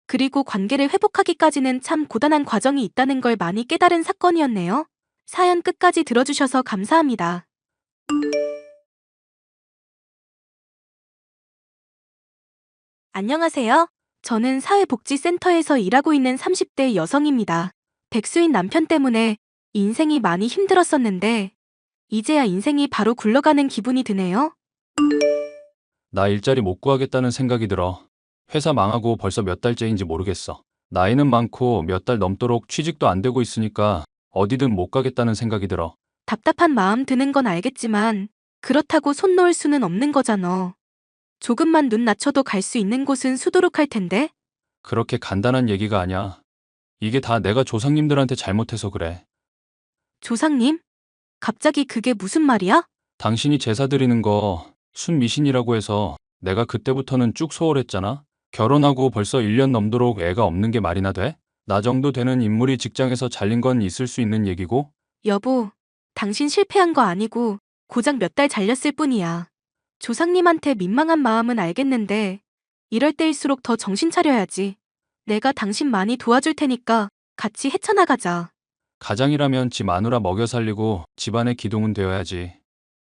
그리고 관계를 회복하기까지는 참 고단한 과정이 있다는 걸 많이 깨달은 사건이었네요. 사연 끝까지 들어주셔서 감사합니다. 안녕하세요. 저는 사회복지센터에서 일하고 있는 30대 여성입니다. 백수인 남편 때문에 인생이 많이 힘들었었는데 이제야 인생이 바로 굴러가는 기분이 드네요. 나 일자리 못 구하겠다는 생각이 들어. 회사 망하고 벌써 몇 달째인지 모르겠어. 나이는 많고 몇 달 넘도록 취직도 안 되고 있으니까 어디든 못 가겠다는 생각이 들어. 답답한 마음 드는 건 알겠지만 그렇다고 손 놓을 수는 없는 거잖아. 조금만 눈 낮춰도 갈 수 있는 곳은 수두룩할 텐데. 그렇게 간단한 얘기가 아니야. 이게 다 내가 조상님들한테 잘못해서 그래. 조상님? 갑자기 그게 무슨 말이야? 당신이 제사 드리는 거 순미신이라고 해서 내가 그때부터는 쭉 소홀했잖아. 결혼하고 벌써 1년 넘도록 애가 없는 게 말이나 돼? 나 정도 되는 인물이 직장에서 잘린 건 있을 수 있는 얘기고. 여보, 당신 실패한 거 아니고 고작 몇 달 잘렸을 뿐이야. 조상님한테 민망한 마음은 알겠는데 이럴 때일수록 더 정신 차려야지. 내가 당신 많이 도와줄 테니까 같이 헤쳐나가자. 가장이라면 지 마누라 먹여 살리고 집안의 기둥은 되어야지.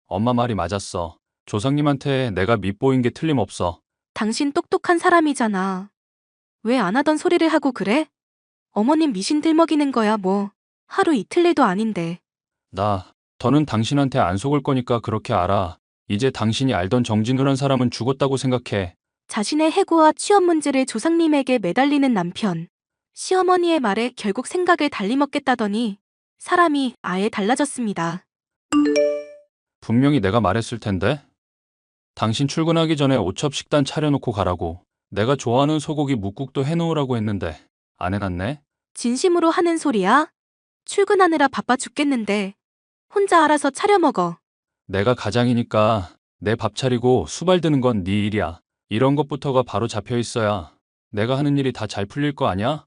엄마 말이 맞았어. 조상님한테 내가 밉보인 게 틀림없어. 당신 똑똑한 사람이잖아. 왜 안 하던 소리를 하고 그래? 어머님 미신 들먹이는 거야 뭐. 하루 이틀 내도 아닌데. 더는 당신한테 안 속을 거니까 그렇게 알아. 이제 당신이 알던 정진우란 사람은 죽었다고 생각해. 자신의 해고와 취업 문제를 조상님에게 매달리는 남편. 시어머니의 말에 결국 생각을 달리 먹겠다더니 사람이 아예 달라졌습니다. 분명히 내가 말했을 텐데. 당신 출근하기 전에 오첩 식단 차려놓고 가라고. 내가 좋아하는 소고기 묵국도 해놓으라고 했는데 안 해놨네? 진심으로 하는 소리야? 출근하느라 바빠 죽겠는데 혼자 알아서 차려 먹어. 내가 가장이니까 내 밥 차리고 수발 드는 건 네 일이야. 이런 것부터가 바로 잡혀 있어야 내가 하는 일이 다 잘 풀릴 거 아니야?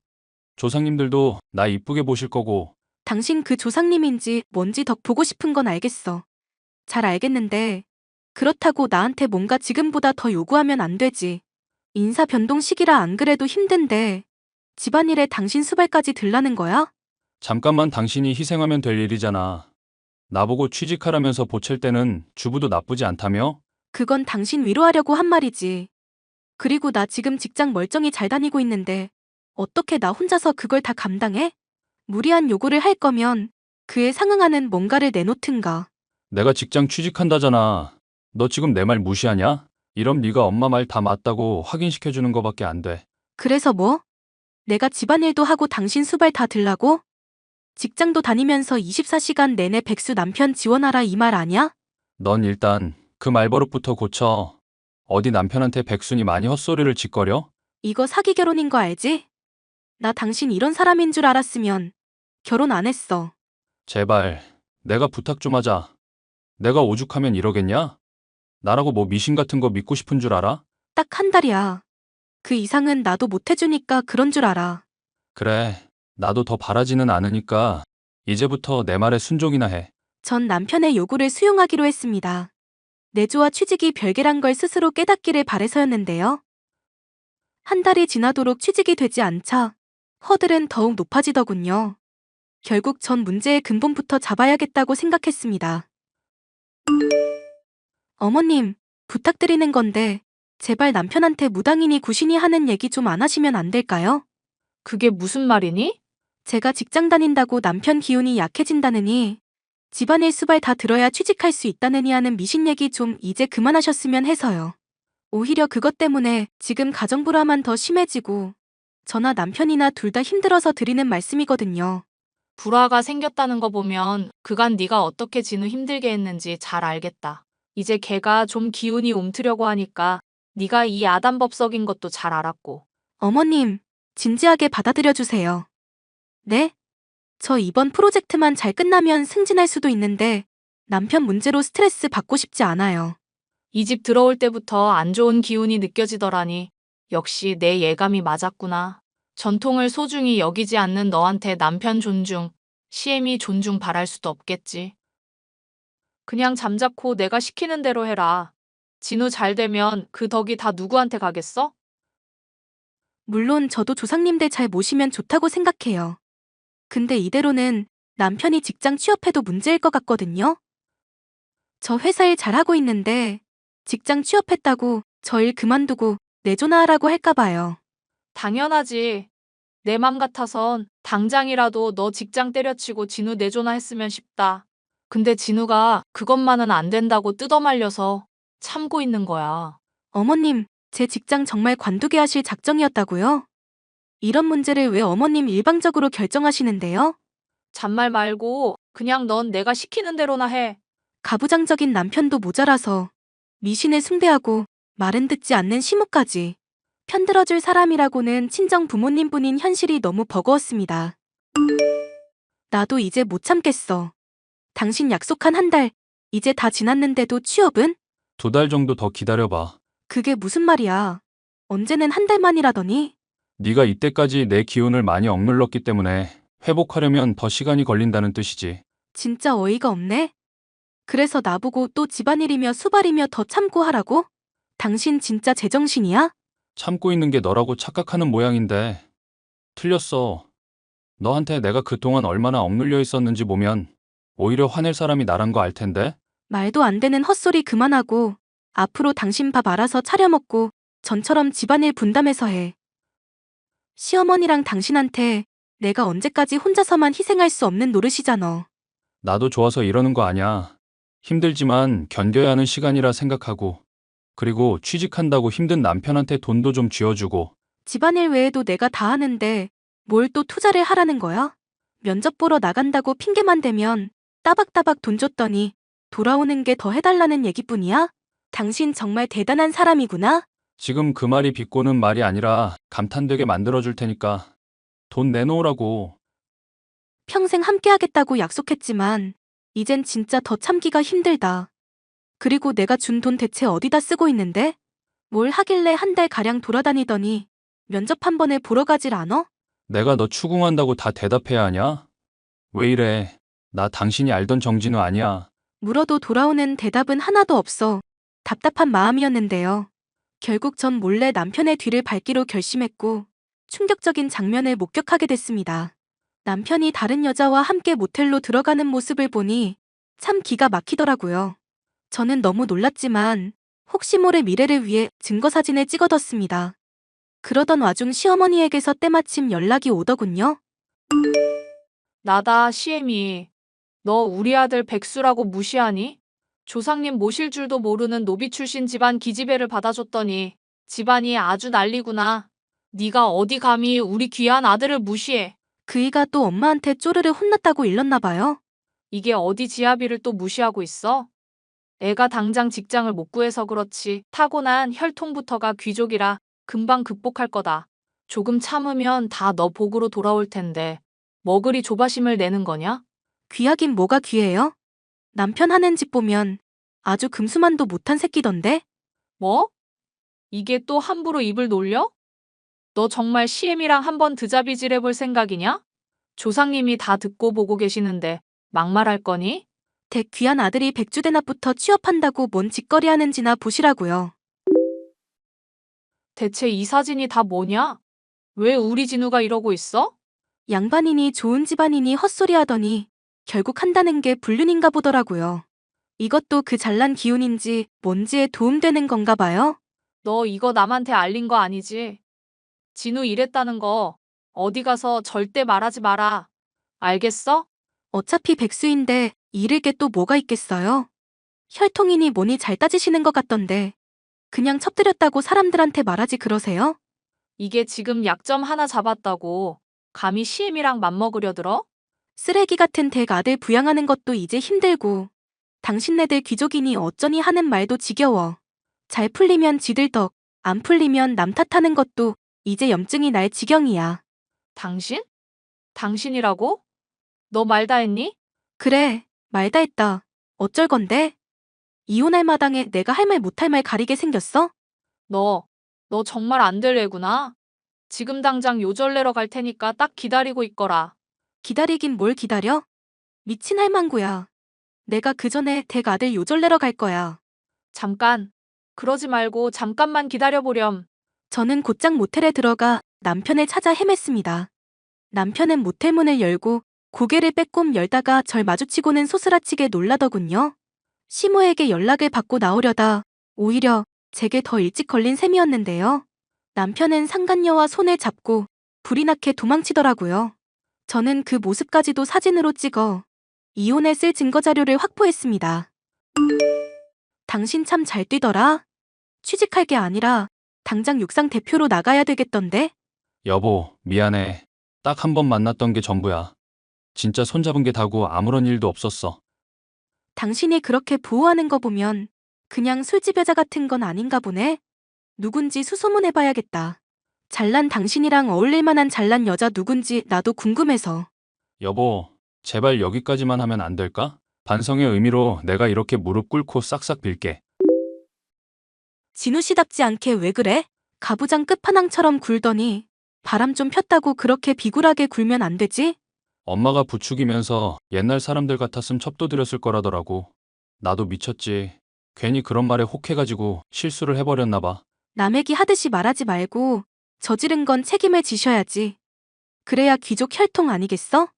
조상님들도 나 이쁘게 보실 거고. 당신 그 조상님인지 뭔지 더 보고 싶은 건 알겠어. 잘 알겠는데 그렇다고 나한테 뭔가 지금보다 더 요구하면 안 되지. 인사 변동 시기라 안 그래도 힘든데 집안일에 당신 수발까지 들라는 거야? 잠깐만 당신이 희생하면 될 일이잖아. 나보고 취직하라면서 보챌 때는 주부도 나쁘지 않다며? 그건 당신 위로하려고 한 말이지. 그리고 나 지금 직장 멀쩡히 잘 다니고 있는데 어떻게 나 혼자서 그걸 다 감당해? 무리한 요구를 할 거면 그에 상응하는 뭔가를 내놓든가. 내가 직장 취직한다잖아. 너 지금 내 말 무시하냐? 이런 네가 엄마 말 다 맞다고 확인시켜주는 거밖에 안 돼. 그래서 뭐? 내가 집안일도 하고 당신 수발 다 들라고? 직장도 다니면서 24시간 내내 백수 남편 지원하라 이 말 아냐? 넌 일단 그 말버릇부터 고쳐. 어디 남편한테 백순이 많이 헛소리를 짓거려? 이거 사기 결혼인 거 알지? 나 당신 이런 사람인 줄 알았으면 결혼 안 했어. 제발 내가 부탁 좀 하자. 내가 오죽하면 이러겠냐? 나라고 뭐 미신 같은 거 믿고 싶은 줄 알아? 딱 한 달이야. 그 이상은 나도 못 해주니까 그런 줄 알아. 그래, 나도 더 바라지는 않으니까 이제부터 내 말에 순종이나 해. 전 남편의 요구를 수용하기로 했습니다. 내조와 취직이 별개란 걸 스스로 깨닫기를 바래서였는데요. 한 달이 지나도록 취직이 되지 않자 허들은 더욱 높아지더군요. 결국 전 문제의 근본부터 잡아야겠다고 생각했습니다. 어머님, 부탁드리는 건데 제발 남편한테 무당이니 구신이 하는 얘기 좀 안 하시면 안 될까요? 그게 무슨 말이니? 제가 직장 다닌다고 남편 기운이 약해진다느니 집안일 수발 다 들어야 취직할 수 있다느니 하는 미신 얘기 좀 이제 그만하셨으면 해서요. 오히려 그것 때문에 지금 가정불화만 더 심해지고 저나 남편이나 둘 다 힘들어서 드리는 말씀이거든요. 불화가 생겼다는 거 보면 그간 네가 어떻게 진우 힘들게 했는지 잘 알겠다. 이제 걔가 좀 기운이 움트려고 하니까 네가 이 아담법 썩인 것도 잘 알았고. 어머님, 진지하게 받아들여 주세요. 네? 저 이번 프로젝트만 잘 끝나면 승진할 수도 있는데 남편 문제로 스트레스 받고 싶지 않아요. 이 집 들어올 때부터 안 좋은 기운이 느껴지더라니. 역시 내 예감이 맞았구나. 전통을 소중히 여기지 않는 너한테 남편 존중, 시애미 존중 바랄 수도 없겠지. 그냥 잠자코 내가 시키는 대로 해라. 진우 잘 되면 그 덕이 다 누구한테 가겠어? 물론 저도 조상님들 잘 모시면 좋다고 생각해요. 근데 이대로는 남편이 직장 취업해도 문제일 것 같거든요. 저 회사 일 잘하고 있는데 직장 취업했다고 저 일 그만두고 내조나하라고 할까 봐요. 당연하지. 내 맘 같아선 당장이라도 너 직장 때려치고 진우 내조나 했으면 싶다. 근데 진우가 그것만은 안 된다고 뜯어말려서 참고 있는 거야. 어머님, 제 직장 정말 관두게 하실 작정이었다고요? 이런 문제를 왜 어머님 일방적으로 결정하시는데요? 잔말 말고 그냥 넌 내가 시키는 대로나 해. 가부장적인 남편도 모자라서 미신을 숭배하고 말은 듣지 않는 시무까지 편들어줄 사람이라고는 친정 부모님뿐인 현실이 너무 버거웠습니다. 나도 이제 못 참겠어. 당신 약속한 한 달, 이제 다 지났는데도 취업은? 2달 정도 더 기다려봐. 그게 무슨 말이야. 언제는 한 달 만이라더니? 네가 이때까지 내 기운을 많이 억눌렀기 때문에 회복하려면 더 시간이 걸린다는 뜻이지. 진짜 어이가 없네. 그래서 나보고 또 집안일이며 수발이며 더 참고 하라고? 당신 진짜 제정신이야? 참고 있는 게 너라고 착각하는 모양인데 틀렸어. 너한테 내가 그동안 얼마나 억눌려 있었는지 보면 오히려 화낼 사람이 나란 거 알 텐데? 말도 안 되는 헛소리 그만하고 앞으로 당신 밥 알아서 차려 먹고 전처럼 집안일 분담해서 해. 시어머니랑 당신한테 내가 언제까지 혼자서만 희생할 수 없는 노릇이잖아. 나도 좋아서 이러는 거 아냐. 힘들지만 견뎌야 하는 시간이라 생각하고, 그리고 취직한다고 힘든 남편한테 돈도 좀 쥐어주고. 집안일 외에도 내가 다 하는데 뭘 또 투자를 하라는 거야? 면접 보러 나간다고 핑계만 대면 따박따박 돈 줬더니 돌아오는 게 더 해달라는 얘기뿐이야? 당신 정말 대단한 사람이구나. 지금 그 말이 비꼬는 말이 아니라 감탄되게 만들어줄 테니까 돈 내놓으라고. 평생 함께하겠다고 약속했지만 이젠 진짜 더 참기가 힘들다. 그리고 내가 준 돈 대체 어디다 쓰고 있는데? 뭘 하길래 한 달 가량 돌아다니더니 면접 한 번에 보러 가질 않어? 내가 너 추궁한다고 다 대답해야 하냐? 왜 이래? 나 당신이 알던 정진우 아니야. 물어도 돌아오는 대답은 하나도 없어 답답한 마음이었는데요. 결국 전 몰래 남편의 뒤를 밟기로 결심했고 충격적인 장면을 목격하게 됐습니다. 남편이 다른 여자와 함께 모텔로 들어가는 모습을 보니 참 기가 막히더라고요. 저는 너무 놀랐지만 혹시 모를 미래를 위해 증거사진을 찍어뒀습니다. 그러던 와중 시어머니에게서 때마침 연락이 오더군요. 나다, 시애미. 너 우리 아들 백수라고 무시하니? 조상님 모실 줄도 모르는 노비 출신 집안 기집애를 받아줬더니 집안이 아주 난리구나. 네가 어디 감히 우리 귀한 아들을 무시해. 그이가 또 엄마한테 쪼르르 혼났다고 일렀나 봐요. 이게 어디 지아비를 또 무시하고 있어? 애가 당장 직장을 못 구해서 그렇지 타고난 혈통부터가 귀족이라 금방 극복할 거다. 조금 참으면 다 너 복으로 돌아올 텐데 뭐 그리 조바심을 내는 거냐? 귀하긴 뭐가 귀해요? 남편 하는 짓 보면 아주 금수만도 못한 새끼던데? 뭐? 이게 또 함부로 입을 놀려? 너 정말 시엠이랑 한번 드자비질 해볼 생각이냐? 조상님이 다 듣고 보고 계시는데 막말할 거니? 댁 귀한 아들이 백주대낮부터 취업한다고 뭔 짓거리 하는지나 보시라고요. 대체 이 사진이 다 뭐냐? 왜 우리 진우가 이러고 있어? 양반이니 좋은 집안이니 헛소리 하더니 결국 한다는 게 불륜인가 보더라고요. 이것도 그 잘난 기운인지 뭔지에 도움되는 건가 봐요. 너 이거 남한테 알린 거 아니지? 진우 이랬다는 거 어디 가서 절대 말하지 마라. 알겠어? 어차피 백수인데 잃을 게 또 뭐가 있겠어요? 혈통이니 뭐니 잘 따지시는 것 같던데 그냥 첩들였다고 사람들한테 말하지 그러세요? 이게 지금 약점 하나 잡았다고 감히 시엠이랑 맞먹으려 들어? 쓰레기 같은 댁 아들 부양하는 것도 이제 힘들고 당신네들 귀족이니 어쩌니 하는 말도 지겨워. 잘 풀리면 지들 덕, 안 풀리면 남 탓하는 것도 이제 염증이 날 지경이야. 당신? 당신이라고? 너 말 다 했니? 그래, 말 다 했다. 어쩔 건데? 이혼할 마당에 내가 할 말 못할 말 가리게 생겼어? 너 정말 안 될 애구나. 지금 당장 요절 내러 갈 테니까 딱 기다리고 있거라. 기다리긴 뭘 기다려? 미친 할망구야. 내가 그 전에 댁 아들 요절 내러 갈 거야. 잠깐. 그러지 말고 잠깐만 기다려보렴. 저는 곧장 모텔에 들어가 남편을 찾아 헤맸습니다. 남편은 모텔 문을 열고 고개를 빼꼼 열다가 절 마주치고는 소스라치게 놀라더군요. 시모에게 연락을 받고 나오려다 오히려 제게 더 일찍 걸린 셈이었는데요. 남편은 상간녀와 손을 잡고 불이 나게 도망치더라고요. 저는 그 모습까지도 사진으로 찍어 이혼에 쓸 증거 자료를 확보했습니다. 당신 참 잘 뛰더라. 취직할 게 아니라 당장 육상 대표로 나가야 되겠던데? 여보, 미안해. 딱 한 번 만났던 게 전부야. 진짜 손잡은 게 다고 아무런 일도 없었어. 당신이 그렇게 보호하는 거 보면 그냥 술집 여자 같은 건 아닌가 보네. 누군지 수소문해봐야겠다. 잘난 당신이랑 어울릴 만한 잘난 여자 누군지 나도 궁금해서. 여보, 제발 여기까지만 하면 안 될까? 반성의 의미로 내가 이렇게 무릎 꿇고 싹싹 빌게. 진우 씨답지 않게 왜 그래? 가부장 끝판왕처럼 굴더니 바람 좀 폈다고 그렇게 비굴하게 굴면 안 되지? 엄마가 부추기면서 옛날 사람들 같았음 첩도 드렸을 거라더라고. 나도 미쳤지. 괜히 그런 말에 혹해가지고 실수를 해버렸나 봐. 남 얘기 하듯이 말하지 말고 저지른 건 책임을 지셔야지. 그래야 귀족 혈통 아니겠어?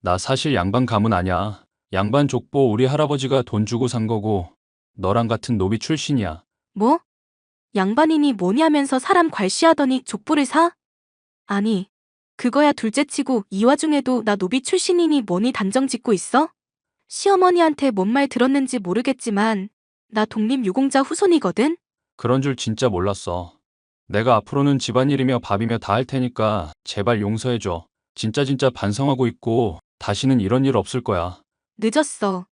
나 사실 양반 가문 아냐. 양반 족보 우리 할아버지가 돈 주고 산 거고 너랑 같은 노비 출신이야. 뭐? 양반이니 뭐니 하면서 사람 괄시하더니 족보를 사? 아니, 그거야 둘째치고 이 와중에도 나 노비 출신이니 뭐니 단정 짓고 있어? 시어머니한테 뭔 말 들었는지 모르겠지만 나 독립유공자 후손이거든? 그런 줄 진짜 몰랐어. 내가 앞으로는 집안일이며 밥이며 다 할 테니까 제발 용서해줘. 진짜 반성하고 있고 다시는 이런 일 없을 거야. 늦었어.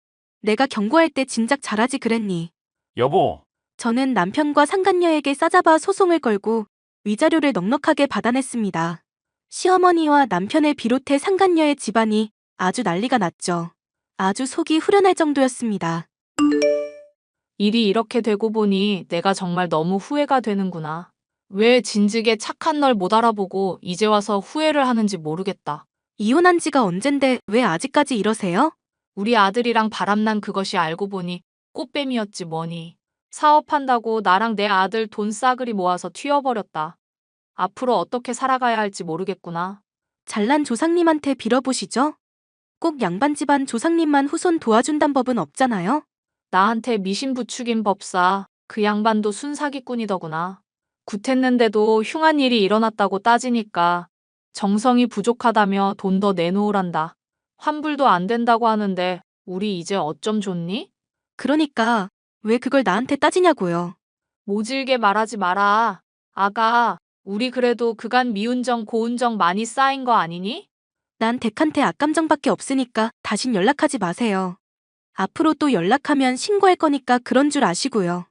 내가 경고할 때 진작 잘하지 그랬니? 여보, 저는 남편과 상간녀에게 싸잡아 소송을 걸고 위자료를 넉넉하게 받아냈습니다. 시어머니와 남편을 비롯해 상간녀의 집안이 아주 난리가 났죠. 아주 속이 후련할 정도였습니다. 일이 이렇게 되고 보니 내가 정말 너무 후회가 되는구나. 왜 진즉에 착한 널 못 알아보고 이제 와서 후회를 하는지 모르겠다. 이혼한 지가 언젠데 왜 아직까지 이러세요? 우리 아들이랑 바람난 그것이 알고 보니 꽃뱀이었지 뭐니. 사업한다고 나랑 내 아들 돈 싸그리 모아서 튀어버렸다. 앞으로 어떻게 살아가야 할지 모르겠구나. 잘난 조상님한테 빌어보시죠. 꼭 양반 집안 조상님만 후손 도와준단 법은 없잖아요. 나한테 미신 부추긴 법사, 그 양반도 순사기꾼이더구나. 굿했는데도 흉한 일이 일어났다고 따지니까 정성이 부족하다며 돈 더 내놓으란다. 환불도 안 된다고 하는데 우리 이제 어쩜 좋니? 그러니까 왜 그걸 나한테 따지냐고요. 모질게 말하지 마라. 아가, 우리 그래도 그간 미운정 고운정 많이 쌓인 거 아니니? 난 댁한테 악감정밖에 없으니까 다신 연락하지 마세요. 앞으로 또 연락하면 신고할 거니까 그런 줄 아시고요.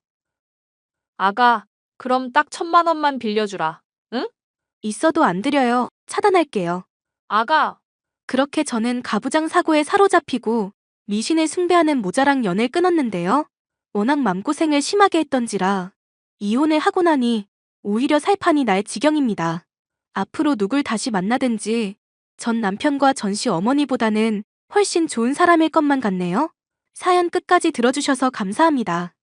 아가, 그럼 딱 1,000만 원만 빌려주라. 응? 있어도 안 드려요. 차단할게요. 아가, 그렇게 저는 가부장 사고에 사로잡히고 미신을 숭배하는 모자랑 연을 끊었는데요. 워낙 맘고생을 심하게 했던지라 이혼을 하고 나니 오히려 살판이 날 지경입니다. 앞으로 누굴 다시 만나든지 전 남편과 전시 어머니보다는 훨씬 좋은 사람일 것만 같네요. 사연 끝까지 들어주셔서 감사합니다.